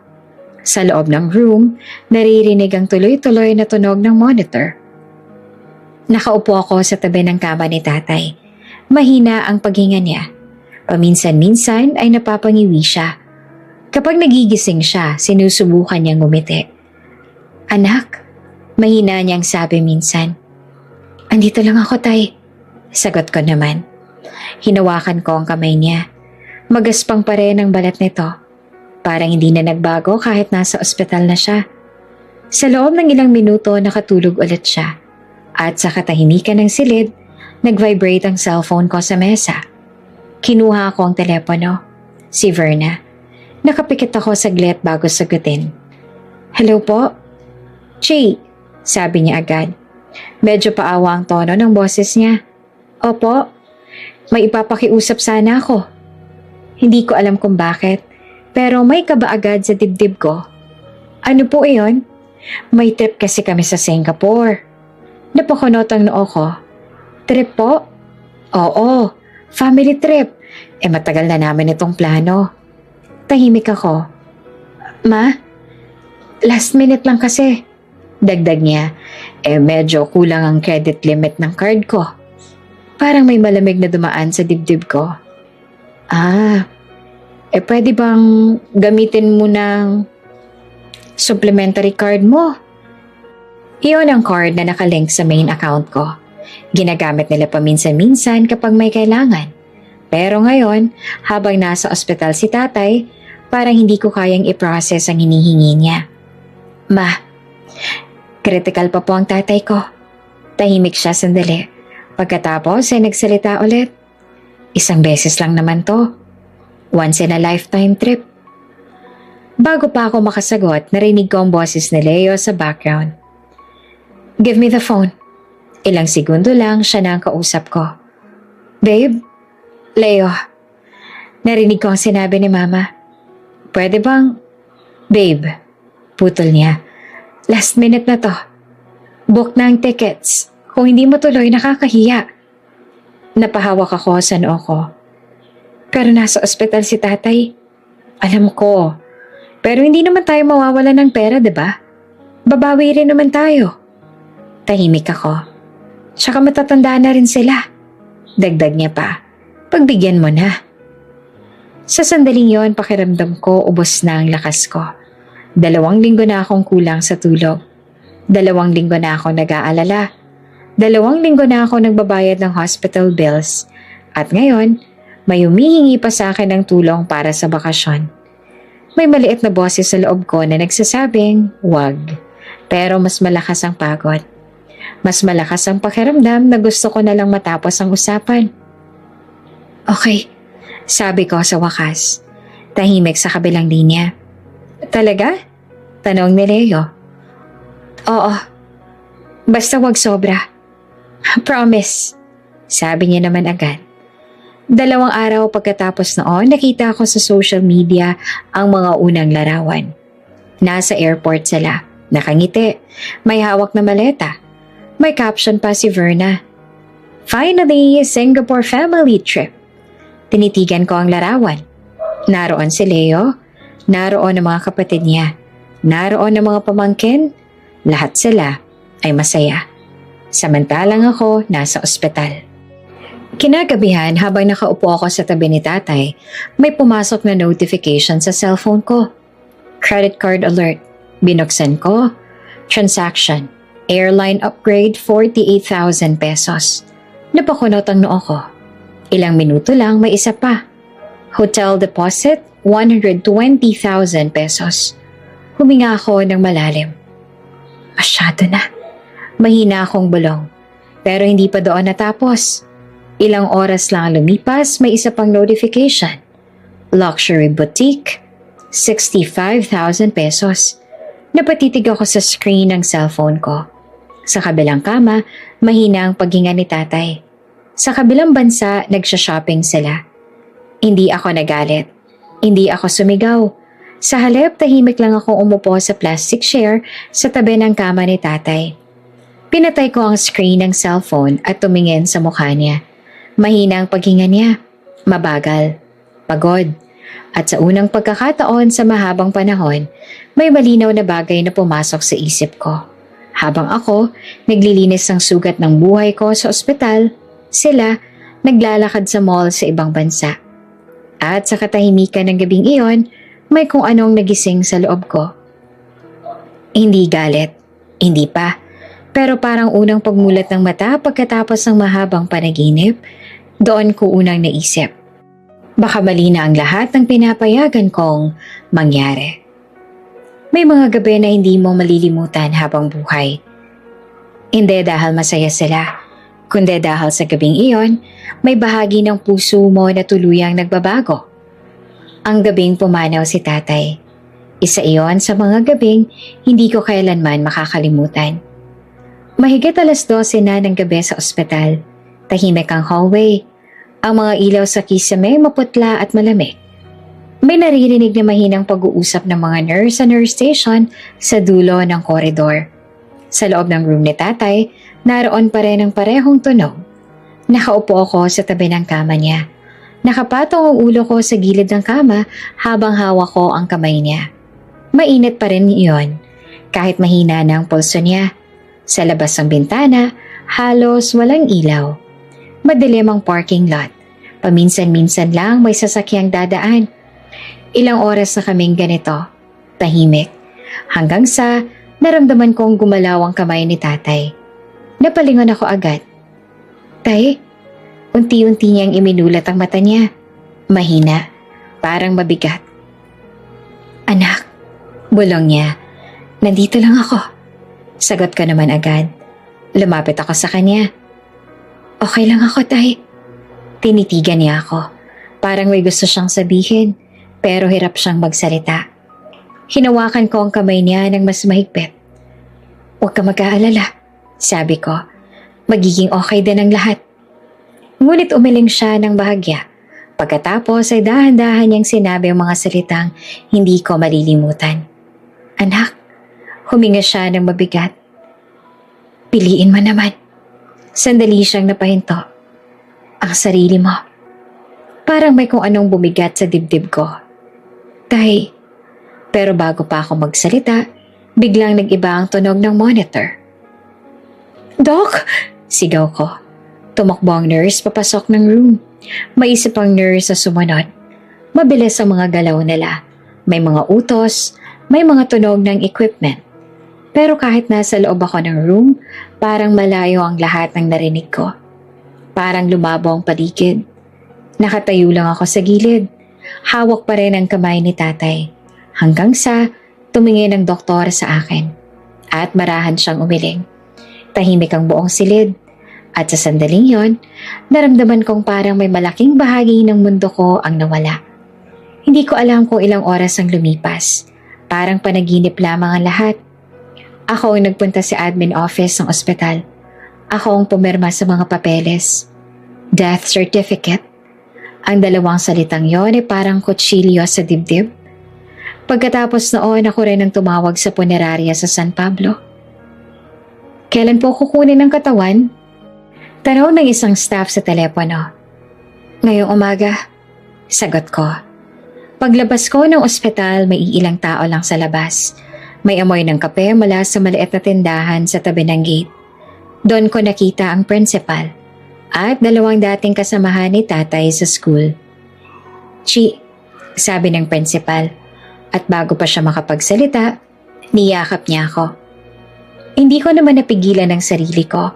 S1: Sa loob ng room, naririnig ang tuloy-tuloy na tunog ng monitor. Nakaupo ako sa tabi ng kama ni tatay. Mahina ang paghinga niya. Paminsan-minsan ay napapangiwi siya. Kapag nagigising siya, sinusubukan niyang ngumiti. Anak, mahina niyang sabi minsan. Andito lang ako, tay. Sagot ko naman. Hinawakan ko ang kamay niya. Magaspang pa rin ang balat nito. Parang hindi na nagbago kahit nasa ospital na siya. Sa loob ng ilang minuto nakatulog ulit siya. At sa katahimikan ng silid, nag-vibrate ang cellphone ko sa mesa. Kinuha ko ang telepono. Si Verna. Nakapikit ako saglit bago sagutin. Hello po? Chi, sabi niya agad. Medyo paawa ang tono ng boses niya. Opo, may ipapakiusap sana ako. Hindi ko alam kung bakit, pero may kaba agad sa dibdib ko. Ano po iyon? May trip kasi kami sa Singapore. Napakunot ang noo ko. Trip po? Oo, family trip. Matagal na namin itong plano. Tahimik ako. Ma, last minute lang kasi. Dagdag niya, medyo kulang ang credit limit ng card ko. Parang may malamig na dumaan sa dibdib ko. Pwede bang gamitin mo ng supplementary card mo? Iyon ang card na nakalink sa main account ko. Ginagamit nila paminsan-minsan kapag may kailangan. Pero ngayon, habang nasa ospital si tatay, parang hindi ko kayang i-process ang hinihingi niya. Ma, critical pa po ang tatay ko. Tahimik siya sandali. Pagkatapos ay nagsalita ulit. Isang beses lang naman to. Once in a lifetime trip. Bago pa ako makasagot, narinig ko ang boses ni Leo sa background. Give me the phone. Ilang segundo lang siya na ang kausap ko. Babe? Leo. Narinig ko ang sinabi ni Mama. Pwede bang? Babe. Putol niya. Last minute na to. Book na ang tickets. Kung hindi mo tuloy, nakakahiya. Napahawak ako sa noo ko. Pero nasa ospital si tatay. Alam ko. Pero hindi naman tayo mawawalan ng pera, diba? Babawi rin naman tayo. Tahimik ako. Tsaka matatanda na rin sila. Dagdag niya pa. Pagbigyan mo na. Sa sandaling yon, pakiramdam ko ubos na ang lakas ko. 2 linggo na akong kulang sa tulog. 2 linggo na ako nag-aalala. 2 linggo na ako nagbabayad ng hospital bills. At ngayon, may humihingi pa sa akin ng tulong para sa bakasyon. May maliit na boses sa loob ko na nagsasabing, wag. Pero mas malakas ang pagod. Mas malakas ang pakiramdam na gusto ko na lang matapos ang usapan. Okay, sabi ko sa wakas. Tahimik sa kabilang linya. Talaga? Tanong ni Leo. Oo. Basta wag sobra. Promise. Sabi niya naman agad. 2 araw pagkatapos noon, nakita ko sa social media ang mga unang larawan. Nasa airport sila. Nakangiti. May hawak na maleta. May caption pa si Verna. Finally, Singapore family trip. Tinitigan ko ang larawan. Naroon si Leo. Naroon ang mga kapatid niya. Naroon ang mga pamangkin. Lahat sila ay masaya. Samantalang ako nasa ospital. Kinagabihan habang nakaupo ako sa tabi ni tatay, may pumasok na notification sa cellphone ko. Credit card alert. Binuksan ko. Transaction. Airline upgrade 48,000 pesos. Napakunot ang noo ko. Ilang minuto lang may isa pa. Hotel deposit 120,000 pesos. Huminga ako ng malalim. Masyado na. Mahina akong bulong. Pero hindi pa doon natapos. Ilang oras lang lumipas, may isa pang notification. Luxury boutique, 65,000 pesos. Napatitig ako sa screen ng cellphone ko. Sa kabilang kama, mahina ang paghinga ni tatay. Sa kabilang bansa, nagsha-shopping sila. Hindi ako nagalit. Hindi ako sumigaw. Sa halip, tahimik lang akong umupo sa plastic chair sa tabi ng kama ni tatay. Pinatay ko ang screen ng cellphone at tumingin sa mukha niya. Mahina ang paghinga niya. Mabagal. Pagod. At sa unang pagkakataon sa mahabang panahon, may malinaw na bagay na pumasok sa isip ko. Habang ako, naglilinis ng sugat ng buhay ko sa ospital, sila, naglalakad sa mall sa ibang bansa. At sa katahimikan ng gabing iyon, may kung anong nagising sa loob ko. Hindi galit. Hindi pa. Pero parang unang pagmulat ng mata pagkatapos ng mahabang panaginip, doon ko unang naisip. Baka mali na ang lahat ng pinapayagan kong mangyari. May mga gabi na hindi mo malilimutan habang buhay. Hindi dahil masaya sila, kundi dahil sa gabing iyon, may bahagi ng puso mo na tuluyang nagbabago. Ang gabing pumanaw si tatay. Isa iyon sa mga gabing hindi ko kailanman makakalimutan. Mahigit 12:00 na ng gabi sa ospital. Tahimik ang hallway. Ang mga ilaw sa kisame maputla at malamig. May naririnig na mahinang pag-uusap ng mga nurse sa nurse station sa dulo ng koridor. Sa loob ng room ni tatay, naroon pa rin ang parehong tunog. Nakaupo ako sa tabi ng kama niya. Nakapatong ang ulo ko sa gilid ng kama habang hawak ko ang kamay niya. Mainit pa rin iyon, kahit mahina na ang pulso niya. Sa labas ng bintana, halos walang ilaw. Madilim ang parking lot. Paminsan-minsan lang may sasakyang dadaan. Ilang oras na kaming ganito, tahimik. Hanggang sa naramdaman kong gumalaw ang kamay ni tatay. Napalingon ako agad. Tay, unti-unti niyang iminulat ang mata niya. Mahina, parang mabigat. Anak, bulong niya. Nandito lang ako. Sagot ko naman agad. Lumapit ako sa kanya. Okay lang ako, tay. Tinitigan niya ako. Parang may gusto siyang sabihin, pero hirap siyang magsalita. Hinawakan ko ang kamay niya ng mas mahigpit. Huwag ka mag-aalala, sabi ko. Magiging okay din ang lahat. Ngunit umiling siya ng bahagya. Pagkatapos ay dahan-dahan niyang sinabi ang mga salitang hindi ko malilimutan. Anak, huminga siya ng mabigat. Piliin mo naman. Sandali siyang napahinto. Ang sarili mo. Parang may kung anong bumigat sa dibdib ko. Tay, pero bago pa ako magsalita, biglang nag-iba ang tunog ng monitor. Doc! Sigaw ko. Tumakbo ang nurse papasok ng room. May isa pang nurse sa sumunod. Mabilis ang mga galaw nila. May mga utos, may mga tunog ng equipment. Pero kahit nasa loob ako ng room, parang malayo ang lahat ng narinig ko. Parang lumabo ang paligid. Nakatayo lang ako sa gilid. Hawak pa rin ang kamay ni tatay. Hanggang sa tumingin ang doktor sa akin. At marahan siyang umiling. Tahimik ang buong silid. At sa sandaling yon, naramdaman kong parang may malaking bahagi ng mundo ko ang nawala. Hindi ko alam kung ilang oras ang lumipas. Parang panaginip lamang ang lahat. Ako ang nagpunta sa admin office ng ospital. Ako ang pumirma sa mga papeles. Death certificate. Ang dalawang salitang yon ay parang kutsilyo sa dibdib. Pagkatapos noon, ako rin ang tumawag sa punerarya sa San Pablo. Kailan po kukunin ang katawan? Tanong ng isang staff sa telepono. Ngayong umaga, sagot ko. Paglabas ko ng ospital, may ilang tao lang sa labas. May amoy ng kape mula sa maliit na tindahan sa tabi ng gate. Doon ko nakita ang principal at dalawang dating kasamahan ni tatay sa school. Chi, sabi ng principal, at bago pa siya makapagsalita, niyakap niya ako. Hindi ko naman napigilan ang sarili ko.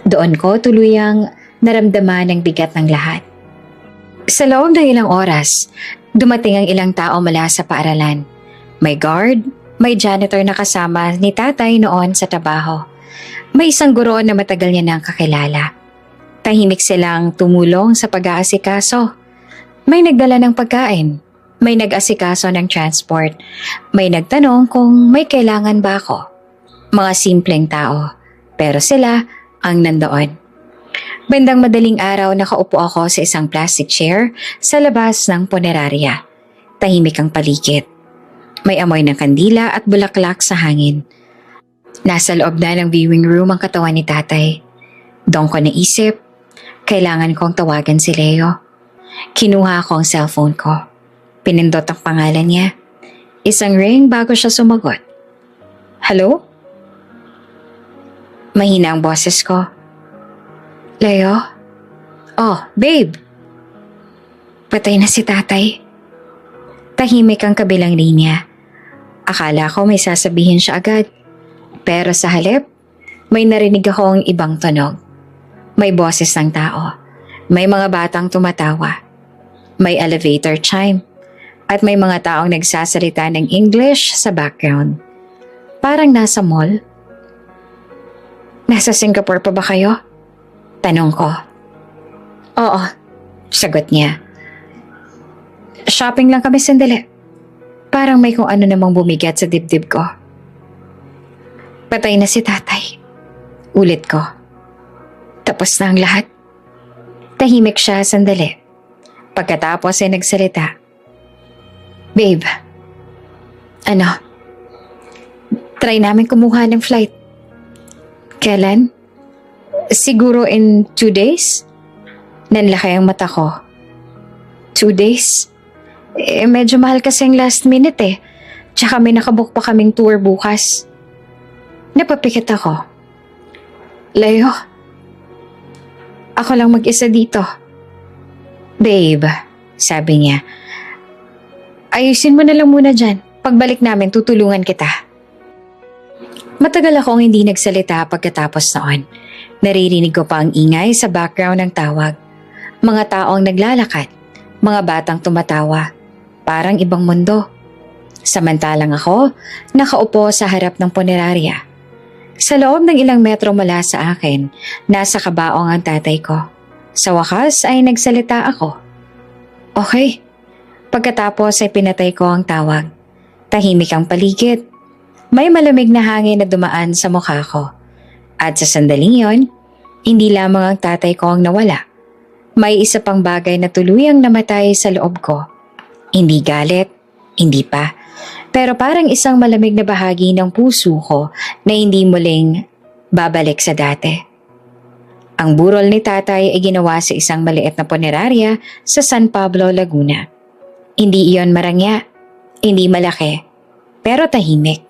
S1: Doon ko tuluyang naramdaman ang bigat ng lahat. Sa loob ng ilang oras, dumating ang ilang tao mula sa paaralan. May guard, may janitor na kasama ni tatay noon sa trabaho. May isang guro na matagal niya nang kakilala. Tahimik silang tumulong sa pag-aasikaso. May nagdala ng pagkain, may nag-asikaso ng transport, may nagtanong kung may kailangan ba ako. Mga simpleng tao, pero sila ang nandoon. Bandang madaling araw, nakaupo ako sa isang plastic chair sa labas ng punerarya. Tahimik ang paligid. May amoy ng kandila at bulaklak sa hangin. Nasa loob na ng viewing room ang katawan ni tatay. Doon ko naisip, kailangan kong tawagan si Leo. Kinuha ko ang cellphone ko. Pinindot ang pangalan niya. Isang ring bago siya sumagot. Hello? Mahina ang boses ko. Leo? Oh, babe. Patay na si tatay. Tahimik ang kabilang linya. Akala ko may sasabihin siya agad. Pero sa halip, may narinig akong ibang tunog. May boses ng tao. May mga batang tumatawa. May elevator chime. At may mga taong nagsasalita ng English sa background. Parang nasa mall. Nasa Singapore pa ba kayo? Tanong ko. Oo, sagot niya. Shopping lang kami sandali. Parang may kung ano namang bumigat sa dibdib ko. Patay na si tatay. Ulit ko. Tapos na ang lahat. Tahimik siya sandali. Pagkatapos ay nagsalita. Babe, try namin kumuha ng flight. Kailan? Siguro in 2 days? Nanlaki ang mata ko. 2 days? Medyo mahal kasi ang last minute eh. Tsaka may nakabook pa kaming tour bukas. Napapikit ako. Leo, ako lang mag-isa dito. Babe, sabi niya, ayusin mo na lang muna dyan. Pagbalik namin, tutulungan kita. Matagal akong hindi nagsalita pagkatapos noon. Naririnig ko pa ang ingay sa background ng tawag. Mga taong naglalakad, mga batang tumatawa. Parang ibang mundo. Samantalang ako, nakaupo sa harap ng punerarya. Sa loob ng ilang metro mula sa akin, nasa kabaong ang tatay ko. Sa wakas ay nagsalita ako. Okay. Pagkatapos ay pinatay ko ang tawag. Tahimik ang paligid. May malamig na hangin na dumaan sa mukha ko. At sa sandaling yon, hindi lamang ang tatay ko ang nawala. May isa pang bagay na tuluyang namatay sa loob ko. Hindi galit, hindi pa. Pero parang isang malamig na bahagi ng puso ko na hindi muling babalik sa dati. Ang burol ni tatay ay ginawa sa isang maliit na punerarya sa San Pablo, Laguna. Hindi iyon marangya, hindi malaki, pero tahimik.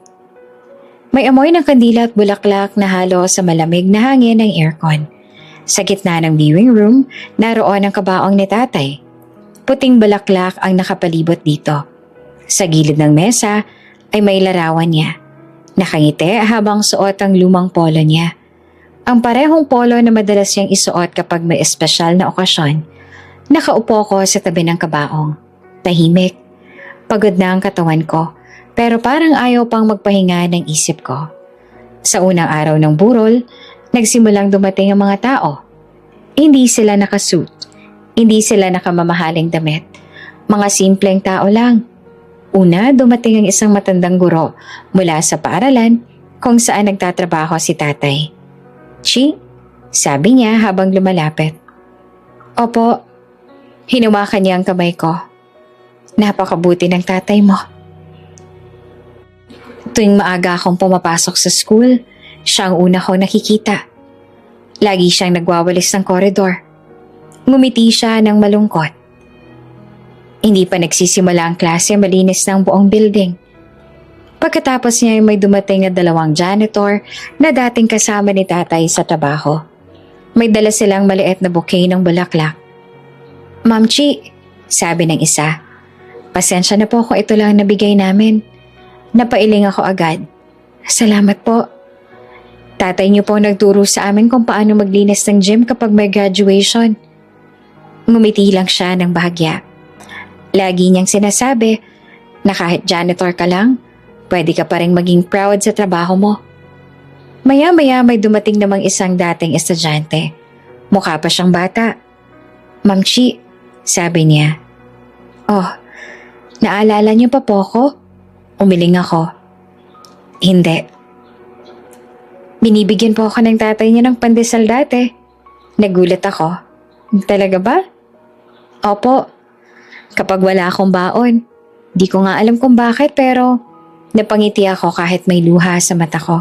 S1: May amoy ng kandila at bulaklak na halo sa malamig na hangin ng aircon. Sa gitna ng viewing room, naroon ang kabaong ni tatay. Puting bulaklak ang nakapalibot dito. Sa gilid ng mesa ay may larawan niya. Nakangiti habang suot ang lumang polo niya. Ang parehong polo na madalas niyang isuot kapag may espesyal na okasyon. Nakaupo ko sa tabi ng kabaong. Tahimik. Pagod na ang katawan ko, pero parang ayaw pang magpahinga ng isip ko. Sa unang araw ng burol, nagsimulang dumating ang mga tao. Hindi sila nakasuit. Hindi sila nakamamahaling damit. Mga simpleng tao lang. Una, dumating ang isang matandang guro mula sa paaralan kung saan nagtatrabaho si tatay. Chi, sabi niya habang lumalapit. Opo, hinumakan niya ang kamay ko. Napakabuti ng tatay mo. Tuwing maaga akong pumapasok sa school, siya ang una kong nakikita. Lagi siyang nagwawalis ng koridor. Ngumiti siya ng malungkot. Hindi pa nagsisimula ang klase, malinis ng buong building. Pagkatapos niya ay may dumating na 2 janitor na dating kasama ni tatay sa trabaho. May dala silang maliit na bouquet ng bulaklak. Ma'am Chi, sabi ng isa, pasensya na po kung ito lang nabigay namin. Napailing ako agad. Salamat po. Tatay niyo po nagturo sa amin kung paano maglinis ng gym kapag may graduation. Ngumiti lang siya ng bahagya. Lagi niyang sinasabi na kahit janitor ka lang, pwede ka pa rin maging proud sa trabaho mo. Maya-maya may dumating namang isang dating estudyante. Mukha pa siyang bata. Ma'am Chi, sabi niya. Oh, naalala niyo pa po ko? Umiling ako. Hindi. Binibigyan po ako ng tatay niya ng pandesal dati. Nagulat ako. Talaga ba? Opo. Kapag wala akong baon, di ko nga alam kung bakit pero napangiti ako kahit may luha sa mata ko.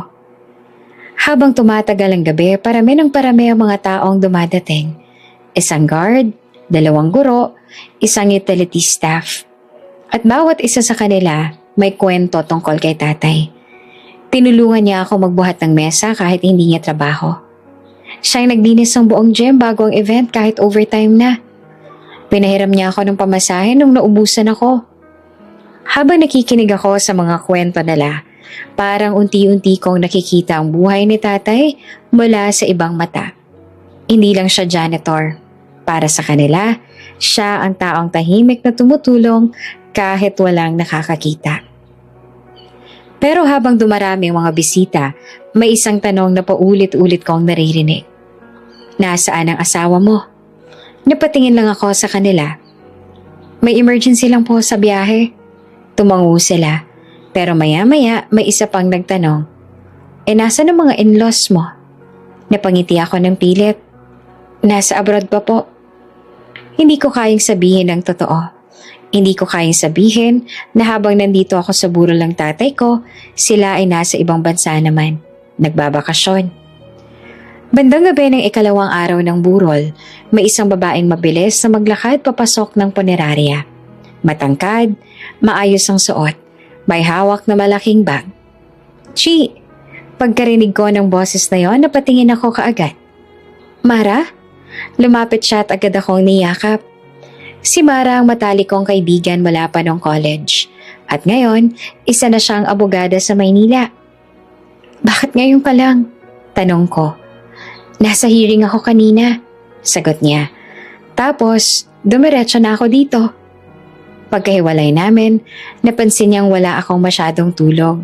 S1: Habang tumatagal ang gabi, parami ng parami ang mga taong dumadating. Isang guard, 2 guro, isang utility staff. At bawat isa sa kanila may kwento tungkol kay tatay. Tinulungan niya ako magbuhat ng mesa kahit hindi niya trabaho. Siya ang nagdinis ng buong gym bago ang event kahit overtime na. Pinahiram niya ako ng pamasahe nung naubusan ako. Habang nakikinig ako sa mga kwento nila, parang unti-unti kong nakikita ang buhay ni tatay mula sa ibang mata. Hindi lang siya janitor. Para sa kanila, siya ang taong tahimik na tumutulong kahit walang nakakakita. Pero habang dumarami ang mga bisita, may isang tanong na paulit-ulit kong naririnig. Nasaan ang asawa mo? Napatingin lang ako sa kanila. May emergency lang po sa biyahe. Tumango sila. Pero maya-maya may isa pang nagtanong. Nasaan ang mga in-laws mo? Napangiti ako ng pilit. Nasa abroad pa po. Hindi ko kayang sabihin ang totoo. Hindi ko kayang sabihin na habang nandito ako sa burol ng tatay ko, sila ay nasa ibang bansa naman. Nagbabakasyon. Bandang gabi ng ikalawang araw ng burol, may isang babaeng mabilis na maglakad papasok ng punerarya. Matangkad, maayos ang suot, may hawak na malaking bag. Chi! Pagkarinig ko ng boses na yon, napatingin ako kaagad. Mara? Lumapit siya at agad akong niyakap. Si Mara ang matalik kong kaibigan mula pa noong college. At ngayon, isa na siyang abogada sa Maynila. Bakit ngayon ka lang? Tanong ko. Nasa hearing ako kanina. Sagot niya. Tapos, dumiretso na ako dito. Pagkahiwalay namin, napansin niyang wala akong masyadong tulog.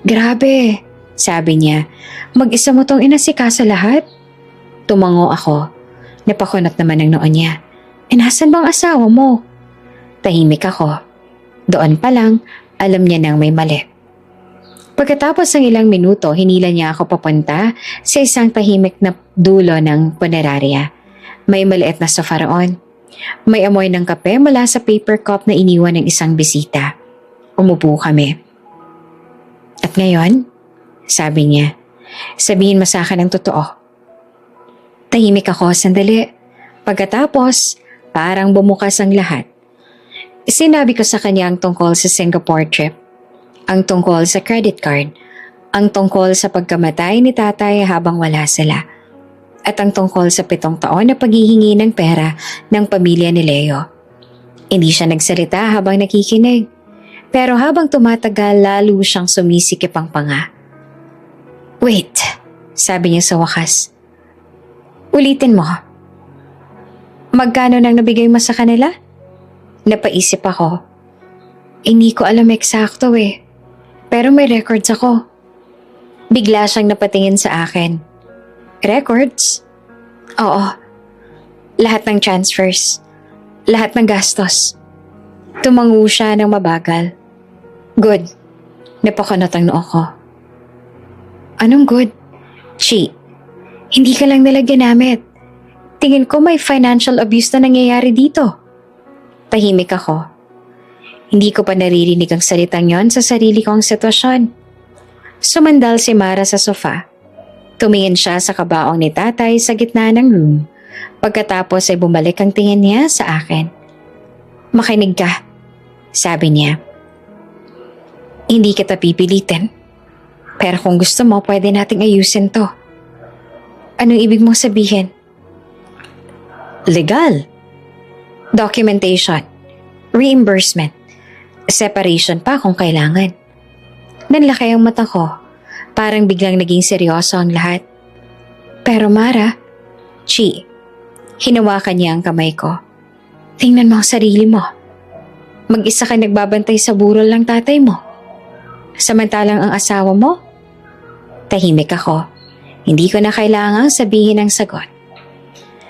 S1: Grabe, sabi niya. Mag-isa mo tong inasikaso lahat? Tumango ako. Napakunot naman ang noon niya. Nasan bang asawa mo? Tahimik ako. Doon pa lang, alam niya nang may mali. Pagkatapos ng ilang minuto, hinila niya ako papunta sa isang tahimik na dulo ng punerarya. May maliit na sofa roon. May amoy ng kape mula sa paper cup na iniwan ng isang bisita. Umupo kami. At ngayon, sabi niya, sabihin mo sa akin ang totoo. Tahimik ako sandali. Pagkatapos, parang bumukas ang lahat. Sinabi ko sa kanya ang tungkol sa Singapore trip, ang tungkol sa credit card, ang tungkol sa pagkamatay ni tatay habang wala sila, at ang tungkol sa 7 taon na paghihingi ng pera ng pamilya ni Leo. Hindi siya nagsalita habang nakikinig, pero habang tumatagal lalo siyang sumisikip ang panga. Wait, sabi niya sa wakas. Ulitin mo. Magkano nang nabigay mo sa kanila? Napaisip ako. Hindi ko alam eksakto eh. Pero may records ako. Bigla siyang napatingin sa akin. Records? Oo. Lahat ng transfers. Lahat ng gastos. Tumango siya ng mabagal. Good. Napakunot ang noo ko. Anong good? Chi, hindi ka lang nila ginamit. Tingin ko may financial abuse na nangyayari dito. Tahimik ako. Hindi ko pa naririnig ang salitang yon sa sarili kong sitwasyon. Sumandal si Mara sa sofa. Tumingin siya sa kabaong ni tatay sa gitna ng room. Pagkatapos ay bumalik ang tingin niya sa akin. Makinig ka, sabi niya. Hindi kita pipilitin. Pero kung gusto mo, pwede nating ayusin to. Anong ibig mong sabihin? Legal. Documentation. Reimbursement. Separation pa kung kailangan. Nanlaki ang mata ko. Parang biglang naging seryoso ang lahat. Pero Mara, Chi, hinawakan niya ang kamay ko. Tingnan mo ang sarili mo. Mag-isa ka nagbabantay sa burol ng tatay mo. Samantalang ang asawa mo? Tahimik ako. Hindi ko na kailangang sabihin ang sagot.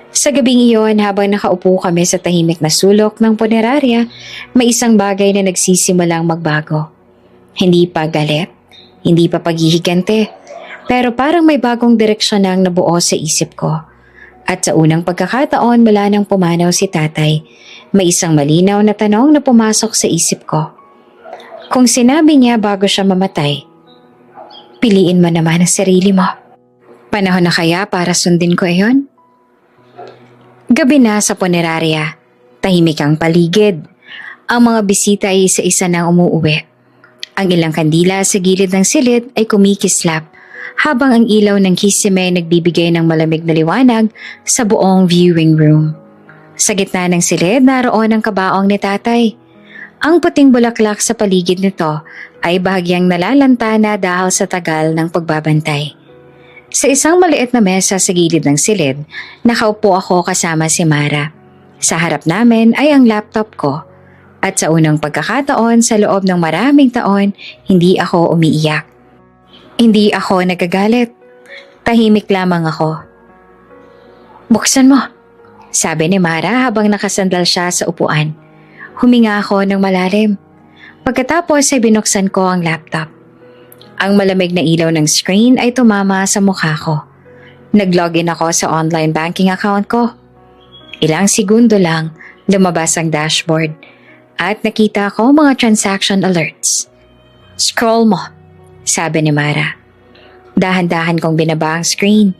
S1: Sa gabing iyon, habang nakaupo kami sa tahimik na sulok ng punerarya, may isang bagay na nagsisimulang magbago. Hindi pa galit, hindi pa paghihigante, pero parang may bagong direksyon nang nabuo sa isip ko. At sa unang pagkakataon mula nang pumanaw si tatay, may isang malinaw na tanong na pumasok sa isip ko. Kung sinabi niya bago siya mamatay, piliin mo naman ang sarili mo. Panahon na kaya para sundin ko iyon? Gabi na sa punerarya. Tahimik ang paligid. Ang mga bisita ay isa-isa nang umuuwi. Ang ilang kandila sa gilid ng silid ay kumikislap habang ang ilaw ng kisame nagbibigay ng malamig na liwanag sa buong viewing room. Sa gitna ng silid naroon ang kabaong ni tatay. Ang puting bulaklak sa paligid nito ay bahagyang nalalantana dahil sa tagal ng pagbabantay. Sa isang maliit na mesa sa gilid ng silid, nakaupo ako kasama si Mara. Sa harap namin ay ang laptop ko. At sa unang pagkakataon sa loob ng maraming taon, hindi ako umiiyak. Hindi ako nagagalit. Tahimik lamang ako. Buksan mo, sabi ni Mara habang nakasandal siya sa upuan. Huminga ako ng malalim. Pagkatapos ay binuksan ko ang laptop. Ang malamig na ilaw ng screen ay tumama sa mukha ko. Nag-login ako sa online banking account ko. Ilang segundo lang, lumabas ang dashboard at nakita ko mga transaction alerts. Scroll mo, sabi ni Mara. Dahan-dahan kong binaba ang screen.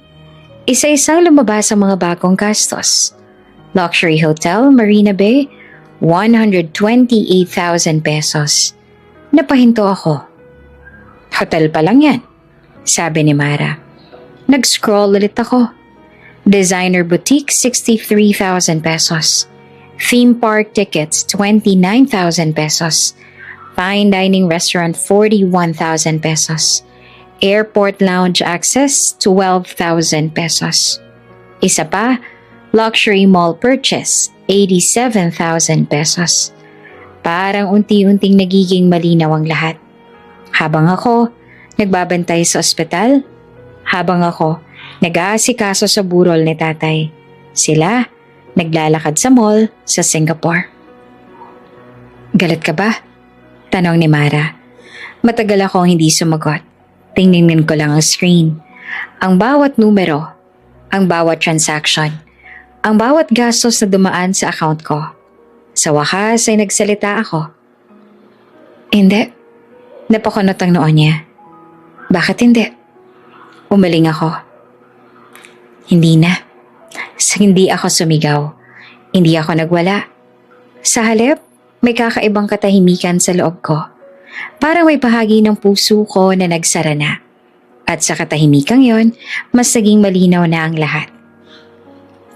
S1: Isa-isang lumabas ang mga bagong gastos. Luxury Hotel, Marina Bay, 128,000 pesos. Napahinto ako. Hotel pa lang yan, sabi ni Mara. Nag-scroll ulit ako. Designer boutique, 63,000 pesos. Theme park tickets, 29,000 pesos. Fine dining restaurant, 41,000 pesos. Airport lounge access, 12,000 pesos. Isa pa, luxury mall purchase, 87,000 pesos. Parang unti-unting nagiging malinaw ang lahat. Habang ako, nagbabantay sa ospital. Habang ako, nag-aasikaso sa burol ni tatay. Sila, naglalakad sa mall sa Singapore. Galit ka ba? Tanong ni Mara. Matagal akong hindi sumagot. Tingnan ko lang ang screen. Ang bawat numero, ang bawat transaction, ang bawat gastos na dumaan sa account ko. Sa wakas ay nagsalita ako. Hindi. Napakunot ang noon niya. Bakit hindi? Umaling ako. Hindi na. Hindi ako sumigaw. Hindi ako nagwala. Sa halip, may kakaibang katahimikan sa loob ko. Parang may bahagi ng puso ko na nagsara na. At sa katahimikang yon, mas naging malinaw na ang lahat.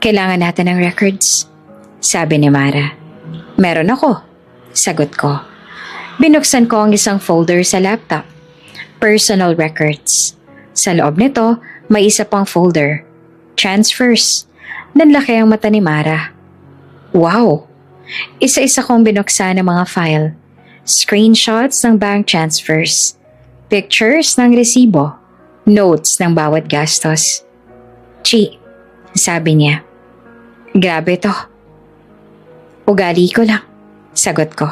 S1: Kailangan natin ng records, sabi ni Mara. Meron ako, sagot ko. Binuksan ko ang isang folder sa laptop. Personal records. Sa loob nito, may isa pang folder. Transfers. Nanlaki ang mata ni Mara. Wow! Isa-isa kong binuksan ang mga file. Screenshots ng bank transfers. Pictures ng resibo. Notes ng bawat gastos. Chi, sabi niya. Grabe to. Ugali ko lang, sagot ko.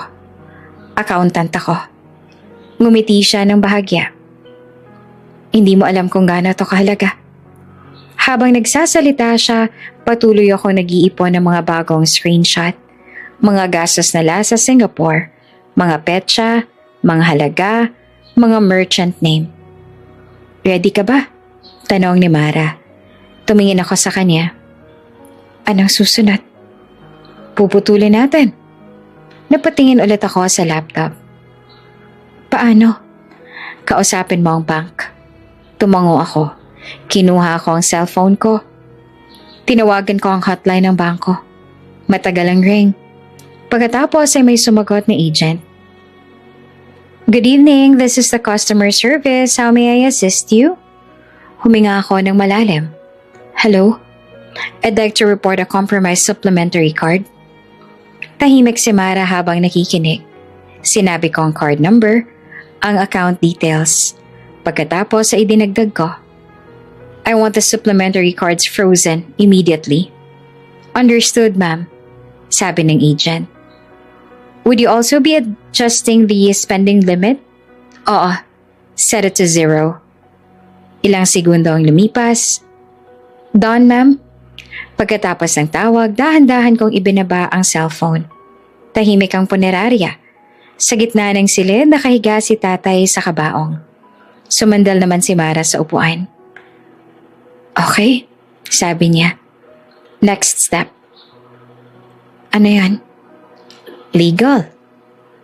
S1: Accountant ako. Ngumiti siya ng bahagya. Hindi mo alam kung gaano to kahalaga. Habang nagsasalita siya, patuloy ako nag-iipon ng mga bagong screenshot, mga gastos nila sa Singapore, mga petsa, mga halaga, mga merchant name. Ready ka ba? Tanong ni Mara. Tumingin ako sa kanya. Anong susunod? Puputulin natin. Napatingin ulit ako sa laptop. Paano? Kausapin mo ang bank. Tumango ako. Kinuha ko ang cellphone ko. Tinawagan ko ang hotline ng bangko. Matagal ang ring. Pagkatapos ay may sumagot na agent. Good evening, this is the customer service. How may I assist you? Huminga ako ng malalim. Hello? I'd like to report a compromised supplementary card. Tahimik si Mara habang nakikinig. Sinabi ko ang card number, ang account details. Pagkatapos ay dinagdag ko. I want the supplementary cards frozen immediately. Understood, ma'am, sabi ng agent. Would you also be adjusting the spending limit? Oo, set it to 0. Ilang segundo ang lumipas. Done, ma'am. Pagkatapos ng tawag, dahan-dahan kong ibinaba ang cellphone. Tahimik ang punerarya. Sa gitna ng silid, nakahiga si tatay sa kabaong. Sumandal naman si Mara sa upuan. Okay, sabi niya. Next step. Ano yan? Legal.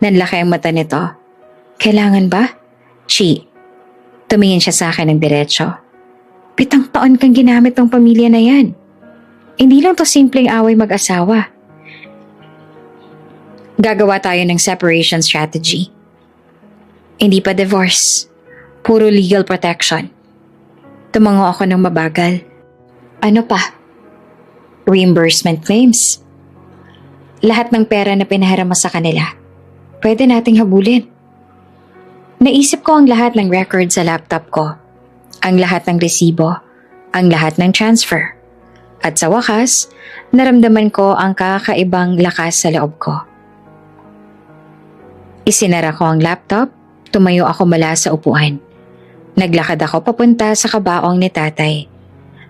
S1: Nanlaki ang mata nito. Kailangan ba? Chi. Tumingin siya sa akin ng diretso. 7 taon kang ginamit ng pamilya na yan. Hindi lang to simpleng away mag-asawa. Gagawa tayo ng separation strategy. Hindi pa divorce. Puro legal protection. Tumango ako ng mabagal. Ano pa? Reimbursement claims. Lahat ng pera na pinahiram mo sa kanila, pwede nating habulin. Naisip ko ang lahat ng record sa laptop ko. Ang lahat ng resibo. Ang lahat ng transfer. At sa wakas, naramdaman ko ang kakaibang lakas sa loob ko. Isinara ko ang laptop, tumayo ako mula sa upuan. Naglakad ako papunta sa kabaong ni tatay.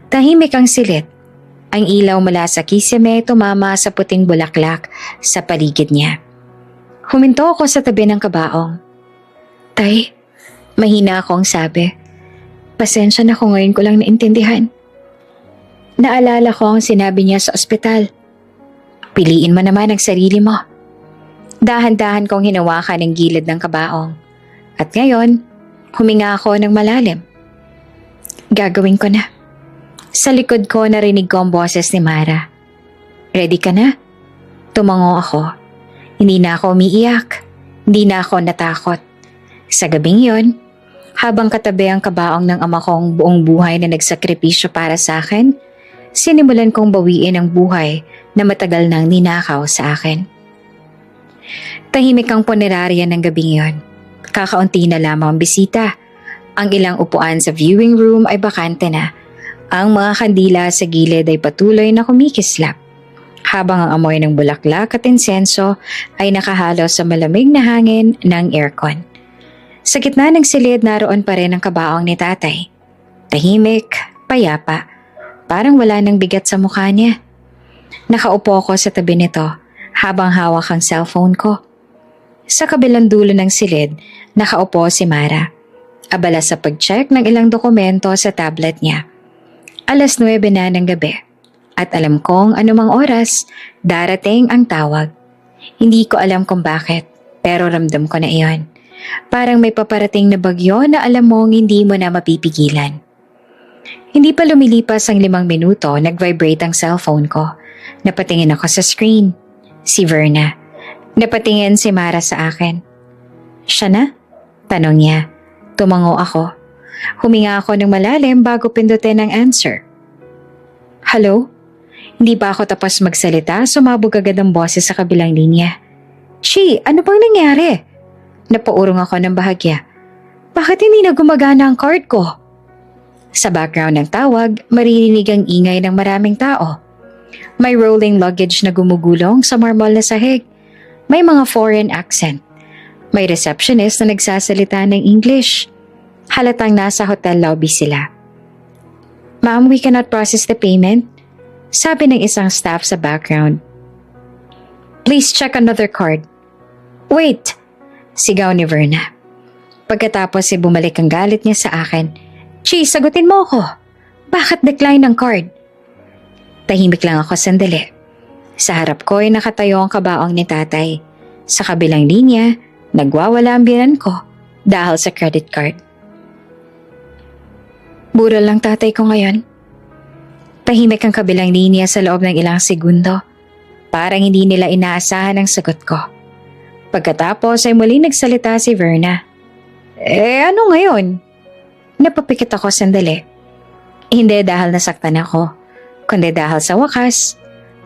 S1: Tahimik ang silid. Ang ilaw mula sa kisame tumama sa puting bulaklak sa paligid niya. Huminto ako sa tabi ng kabaong. Tay, mahina akong sabi. Pasensya na ko ngayon ko lang naintindihan. Naalala ko ang sinabi niya sa ospital. Piliin mo naman ang sarili mo. Dahan-dahan kong hinawakan ang gilid ng kabaong. At ngayon, huminga ako ng malalim. Gagawin ko na. Sa likod ko narinig ko ang boses ni Mara. Ready ka na? Tumango ako. Hindi na ako umiiyak. Hindi na ako natakot. Sa gabing yon, habang katabi ang kabaong ng ama kong buong buhay na nagsakripisyo para sa akin, sinimulan kong bawiin ang buhay na matagal nang ninakaw sa akin. Tahimik ang punerarya ng gabing yon. Kakaunti na lamang ang bisita. Ang ilang upuan sa viewing room ay bakante na. Ang mga kandila sa gilid ay patuloy na kumikislap, habang ang amoy ng bulaklak at insenso ay nakahalo sa malamig na hangin ng aircon. Sa gitna ng silid naroon pa rin ang kabaong ni tatay. Tahimik, payapa, parang wala nang bigat sa mukha niya. Nakaupo ako sa tabi nito habang hawak ang cellphone ko. Sa kabilang dulo ng silid, nakaupo si Mara. Abala sa pag-check ng ilang dokumento sa tablet niya. 9:00 na ng gabi at alam kong anumang oras darating ang tawag. Hindi ko alam kung bakit pero ramdam ko na iyon. Parang may paparating na bagyo na alam mong hindi mo na mapipigilan. Hindi pa lumilipas ang 5 minuto, nag-vibrate ang cellphone ko. Napatingin ako sa screen. Si Verna. Napatingin si Mara sa akin. Siya na? Tanong niya. Tumango ako. Huminga ako ng malalim bago pindutin ang answer. Hello? Hindi pa ako tapos magsalita, sumabog agad ang boses sa kabilang linya. Chi, ano bang nangyari? Napaurong ako ng bahagya. Bakit hindi na gumagana ang card ko? Sa background ng tawag, maririnig ang ingay ng maraming tao. May rolling luggage na gumugulong sa marmol na sahig. May mga foreign accent. May receptionist na nagsasalita ng English. Halatang nasa hotel lobby sila. Ma'am, we cannot process the payment. Sabi ng isang staff sa background. Please check another card. Wait! Sigaw ni Verna. Pagkatapos ay bumalik ang galit niya sa akin. Chi, sagutin mo ako. Bakit decline ang card? Tahimik lang ako sandali. Sa harap ko ay nakatayo ang kabaong ni tatay. Sa kabilang linya, nagwawala ang binan ko dahil sa credit card. Bural lang tatay ko ngayon. Tahimik ang kabilang linya sa loob ng ilang segundo. Parang hindi nila inaasahan ang sagot ko. Pagkatapos ay muling nagsalita si Verna. Ano ngayon? Napapikit ako sandali. Hindi dahil nasaktan ako, kundi dahil sa wakas,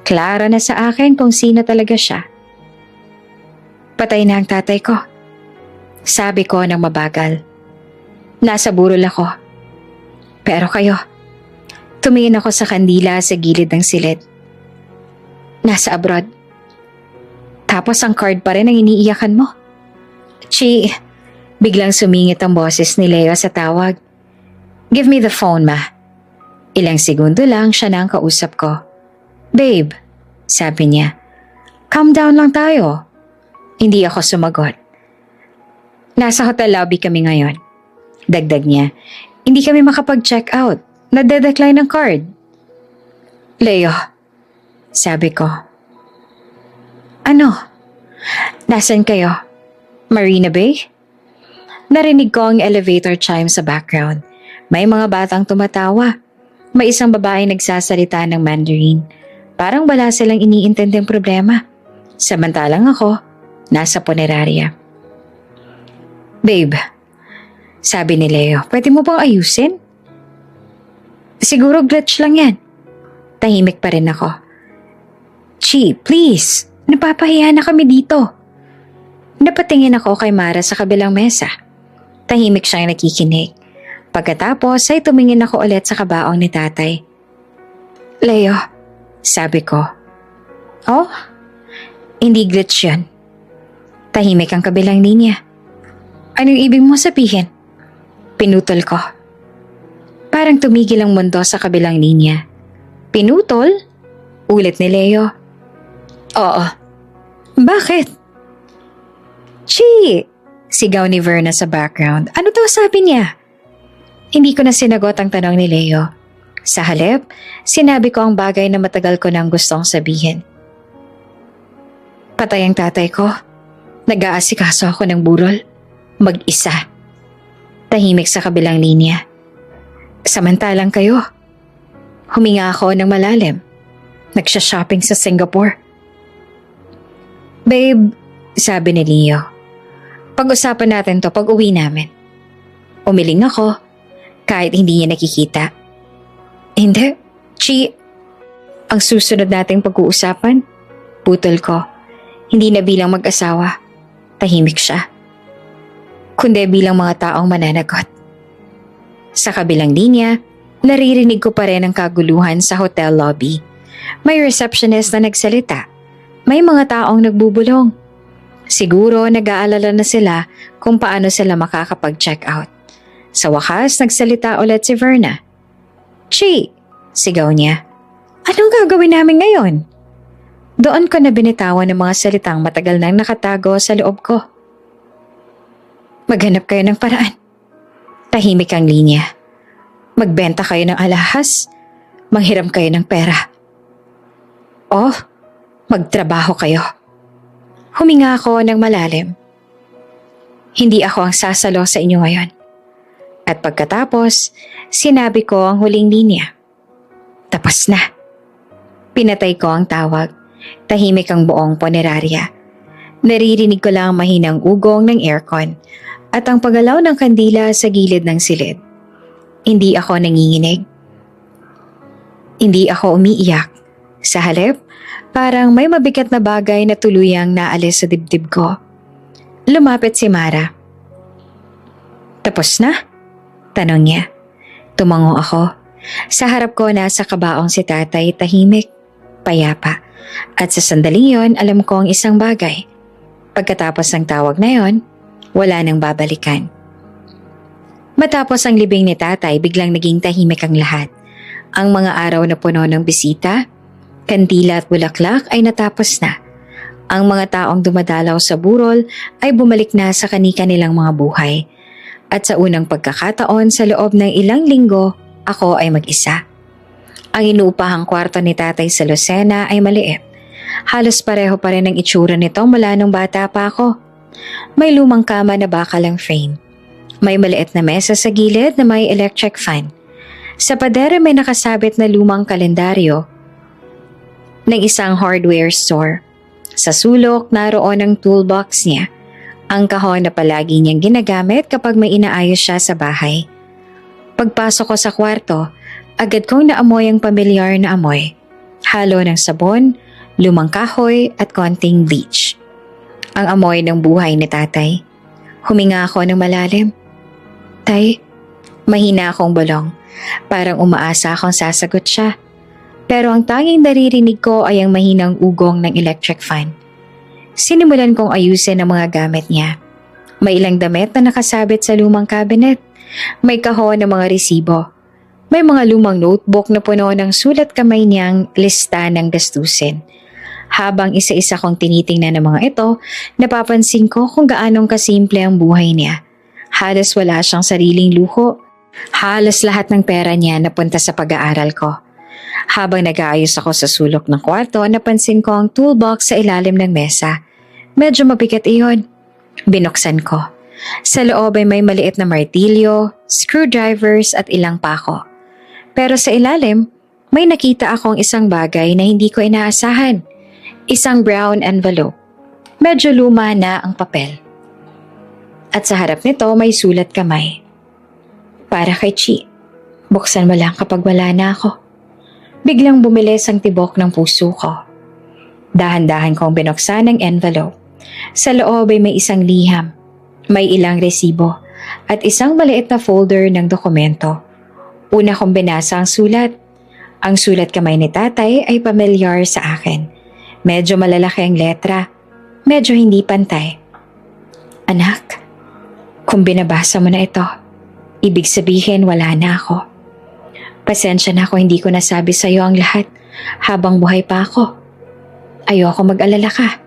S1: klaro na sa akin kung sino talaga siya. Patay na ang tatay ko. Sabi ko ng mabagal. Nasa burol ako. Pero kayo, tumingin ako sa kandila sa gilid ng silid. Nasa abroad. Tapos ang card pa rin ang iniiyakan mo. Chi, biglang sumingit ang boses ni Leo sa tawag. Give me the phone, ma. Ilang segundo lang siya na ang kausap ko. Babe, sabi niya. Calm down lang tayo. Hindi ako sumagot. Nasa hotel lobby kami ngayon. Dagdag niya. Hindi kami makapag-check out. Nade-decline ang card. Leo, sabi ko. Ano? Nasaan kayo? Marina Bay? Narinig ko ang elevator chime sa background. May mga batang tumatawa. May isang babae nagsasalita ng Mandarin. Parang wala silang iniintinding problema. Samantalang ako, nasa punerarya. Babe, sabi ni Leo, pwede mo bang ayusin? Siguro glitch lang yan. Tahimik pa rin ako. Chi, please. Napapahiya na kami dito. Napatingin ako kay Mara sa kabilang mesa. Tahimik siyang nakikinig. Pagkatapos ay tumingin ako ulit sa kabaong ni tatay. Leo, sabi ko. Oh, hindi glitch yan. Tahimik ang kabilang linya. Anong ibig mo sabihin? Pinutol ko. Parang tumigil ang mundo sa kabilang linya. Pinutol? Ulit ni Leo. Oo. Bakit? Chi! Sigaw ni Verna sa background. Ano daw sabi niya? Hindi ko na sinagot ang tanong ni Leo. Sa halip, sinabi ko ang bagay na matagal ko nang gustong sabihin. Patay ang tatay ko. Nag-aasikaso ako ng burol. Mag-isa. Tahimik sa kabilang linya. Samantalang kayo. Huminga ako ng malalim. Nagsha-shopping sa Singapore. Babe, sabi ni Leo. Pag-usapan natin to pag uwi namin. Umiling ako kahit hindi niya nakikita. Hindi, Chi. Ang susunod nating pag-uusapan, putol ko. Hindi na bilang mag-asawa. Tahimik siya. Kundi bilang mga taong mananagot. Sa kabilang linya, naririnig ko pa rin ang kaguluhan sa hotel lobby. May receptionist na nagsalita. May mga taong nagbubulong. Siguro nag-aalala na sila kung paano sila makakapag-check out. Sa wakas, nagsalita ulit si Verna. Chi! Sigaw niya. Anong gagawin namin ngayon? Doon ko na binitawan ng mga salitang matagal nang nakatago sa loob ko. Maghanap kayo ng paraan. Tahimik ang linya. Magbenta kayo ng alahas. Manghiram kayo ng pera. O, magtrabaho kayo. Huminga ako ng malalim. Hindi ako ang sasalo sa inyo ngayon. At pagkatapos, sinabi ko ang huling linya. Tapos na. Pinatay ko ang tawag. Tahimik ang buong punerarya. Naririnig ko lang mahinang ugong ng aircon at ang paggalaw ng kandila sa gilid ng silid. Hindi ako nanginginig. Hindi ako umiiyak. Sa halip, parang may mabigat na bagay na tuluyang naalis sa dibdib ko. Lumapit si Mara. Tapos na? Tanong niya. Tumango ako. Sa harap ko nasa kabaong si tatay, tahimik, payapa. At sa sandaling yon, alam ko ang isang bagay. Pagkatapos ng tawag na yon, wala nang babalikan. Matapos ang libing ni tatay, biglang naging tahimik ang lahat. Ang mga araw na puno ng bisita, kandila at bulaklak ay natapos na. Ang mga taong dumadalaw sa burol ay bumalik na sa kani-kanilang mga buhay. At sa unang pagkakataon sa loob ng ilang linggo, ako ay mag-isa. Ang inuupahang kwarto ni tatay sa Lucena ay maliit. Halos pareho pa rin ang itsura nito mula nung bata pa ako. May lumang kama na bakal ang frame. May maliit na mesa sa gilid na may electric fan. Sa pader may nakasabit na lumang kalendaryo ng isang hardware store. Sa sulok, naroon ang toolbox niya. Ang kahon na palagi niyang ginagamit kapag may inaayos siya sa bahay. Pagpasok ko sa kwarto, agad kong naamoy ang pamilyar na amoy. Halo ng sabon, lumang kahoy at konting bleach. Ang amoy ng buhay ni tatay. Huminga ako ng malalim. Tay, mahina akong bulong. Parang umaasa akong sasagot siya. Pero ang tanging naririnig ko ay ang mahinang ugong ng electric fan. Sinimulan kong ayusin ang mga gamit niya. May ilang damit na nakasabit sa lumang cabinet. May kahon ng mga resibo. May mga lumang notebook na puno ng sulat kamay niyang lista ng gastusin. Habang isa-isa kong tinitingnan ng mga ito, napapansin ko kung gaanong kasimple ang buhay niya. Halos wala siyang sariling luho. Halos lahat ng pera niya napunta sa pag-aaral ko. Habang nag-aayos ako sa sulok ng kwarto, napansin ko ang toolbox sa ilalim ng mesa. Medyo mabigat iyon. Binuksan ko. Sa loob ay may maliit na martilyo, screwdrivers at ilang pako. Pero sa ilalim, may nakita akong isang bagay na hindi ko inaasahan. Isang brown envelope. Medyo luma na ang papel. At sa harap nito may sulat kamay. Para kay Chi. Buksan mo lang kapag wala na ako. Biglang bumilis ang tibok ng puso ko. Dahan-dahan kong binuksan ang envelope. Sa loob ay may isang liham. May ilang resibo at isang maliit na folder ng dokumento. Una kong binasa ang sulat. Ang sulat kamay ni tatay ay pamilyar sa akin. Medyo malalaki ang letra. Medyo hindi pantay. Anak, kung binabasa mo na ito, ibig sabihin wala na ako. Pasensya na kung hindi ko nasabi sa iyo ang lahat habang buhay pa ako. Ayoko mag-alala ka.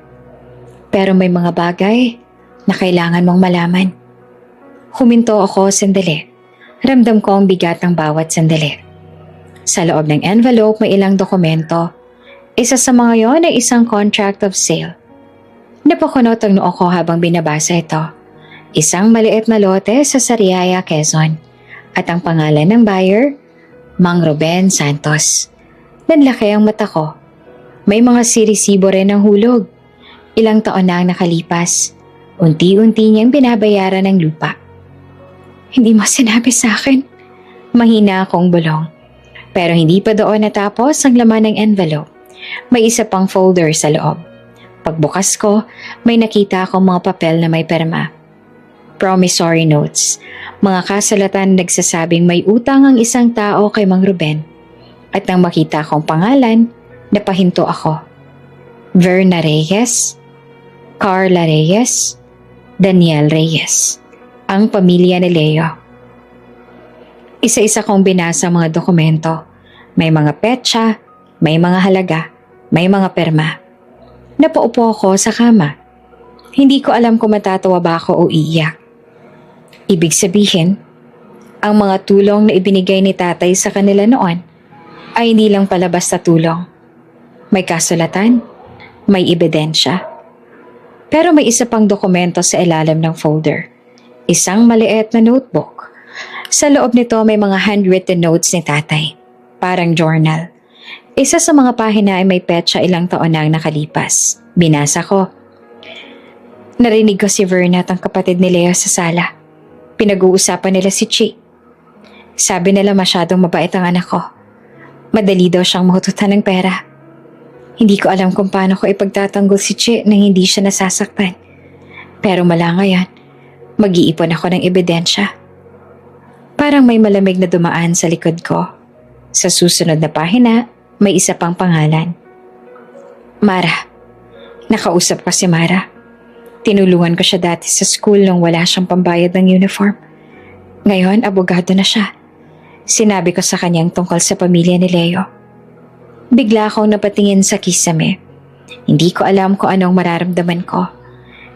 S1: Pero may mga bagay na kailangan mong malaman. Huminto ako sandali. Ramdam ko ang bigat ng bawat sandali. Sa loob ng envelope may ilang dokumento. Isa sa mga yon ay isang contract of sale. Napakunot ang noo ko habang binabasa ito. Isang maliit na lote sa Sariaya, Quezon. At ang pangalan ng buyer, Mang Ruben Santos. Nanlaki ang mata ko. May mga sirisibo rin ng hulog. Ilang taon na ang nakalipas. Unti-unti niyang binabayaran ng lupa. Hindi mo sinabi sa akin. Mahina akong bulong. Pero hindi pa doon natapos ang laman ng envelope. May isa pang folder sa loob. Pagbukas ko, may nakita akong mga papel na may perma. Promissory notes. Mga kasulatan na nagsasabing may utang ang isang tao kay Mang Ruben. At nang makita akong pangalan, napahinto ako. Verna Reyes, Carla Reyes, Daniel Reyes. Ang pamilya ni Leo. Isa-isa kong binasa mga dokumento. May mga petsa, may mga halaga, may mga perma. Napaupo ako sa kama. Hindi ko alam kung matatawa ba ako o iiyak. Ibig sabihin, ang mga tulong na ibinigay ni tatay sa kanila noon ay hindi lang pala basta tulong. May kasulatan, may ebidensya. Pero may isa pang dokumento sa ilalim ng folder. Isang maliit na notebook. Sa loob nito may mga handwritten notes ni tatay. Parang journal. Isa sa mga pahina ay may petsa ilang taon na ang nakalipas. Binasa ko. Narinig ko si Verna at ang kapatid ni Leo sa sala. Pinag-uusapan nila si Chi. Sabi nila masyadong mabait ang anak ko. Madali daw siyang mahututan ng pera. Hindi ko alam kung paano ko ipagtatanggol si Chi nang hindi siya nasasaktan. Pero mala ngayon, mag-iipon ako ng ebidensya. Parang may malamig na dumaan sa likod ko. Sa susunod na pahina, may isa pang pangalan. Mara. Nakausap ko si Mara. Tinulungan ko siya dati sa school nung wala siyang pambayad ng uniform. Ngayon, abogado na siya. Sinabi ko sa kanyang tungkol sa pamilya ni Leo. Bigla akong napatingin sa kisame. Hindi ko alam kung anong mararamdaman ko.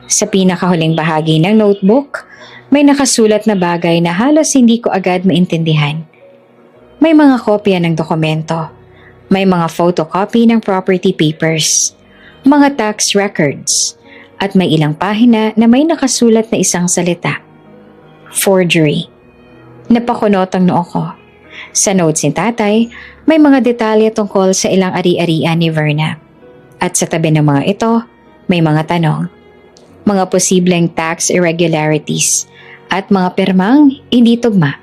S1: Sa pinakahuling bahagi ng notebook, may nakasulat na bagay na halos hindi ko agad maintindihan. May mga kopya ng dokumento. May mga photocopy ng property papers. Mga tax records. At may ilang pahina na may nakasulat na isang salita. Forgery. Napakunot ang noo ko. Sa notes ni tatay, may mga detalye tungkol sa ilang ari-arian ni Verna. At sa tabi ng mga ito, may mga tanong. Mga posibleng tax irregularities at mga pirmang hindi tugma.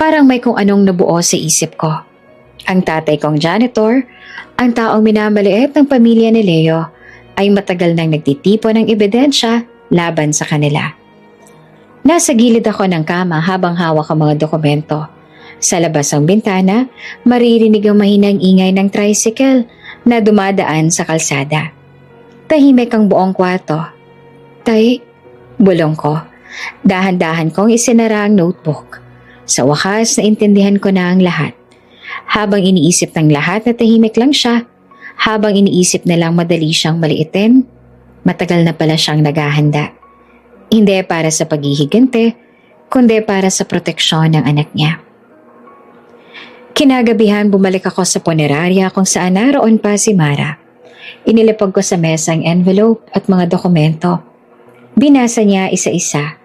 S1: Parang may kung anong nabuo sa isip ko. Ang tatay kong janitor, ang taong minamaliit ng pamilya ni Leo, ay matagal nang nagtitipon ng ebidensya laban sa kanila. Nasa gilid ako ng kama habang hawak ang mga dokumento. Sa labas ng bintana, maririnig ang mahinang ingay ng tricycle na dumadaan sa kalsada. Tahimik ang buong kwarto. Tay, bulong ko. Dahan-dahan kong isinara ang notebook. Sa wakas, naintindihan ko na ang lahat. Habang iniisip ng lahat na tahimik lang siya, habang iniisip nilang madali siyang maliitin, matagal na pala siyang naghahanda. Hindi para sa paghihigante, kundi para sa proteksyon ng anak niya. Kinagabihan bumalik ako sa punerarya kung saan naroon pa si Mara. Inilapag ko sa mesa ang envelope at mga dokumento. Binasa niya isa-isa.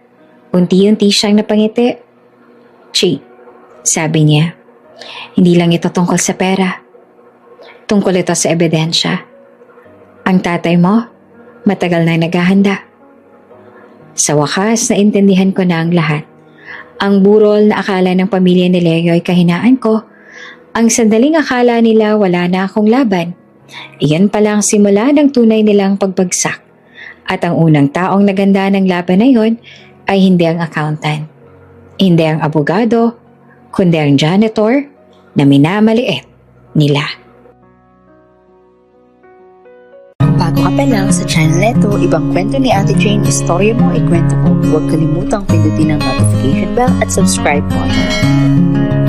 S1: Unti-unti siyang napangiti. Chi, sabi niya, hindi lang ito tungkol sa pera. Tungkol ito sa ebidensya. Ang tatay mo, matagal na naghahanda. Sa wakas, naintindihan ko na ang lahat. Ang burol na akala ng pamilya ni Leo ay kahinaan ko. Ang sandaling akala nila wala na akong laban. Iyan pala ang simula ng tunay nilang pagbagsak. At ang unang taong naganda ng laban na yon ay hindi ang accountant. Hindi ang abogado, kundi ang janitor na minamaliit nila.
S2: Bago ka pa lang sa channel neto, ibang kwento ni Ate Jane, istorya mo, ikwento ko. Huwag kalimutang pindutin ang notification bell at subscribe button.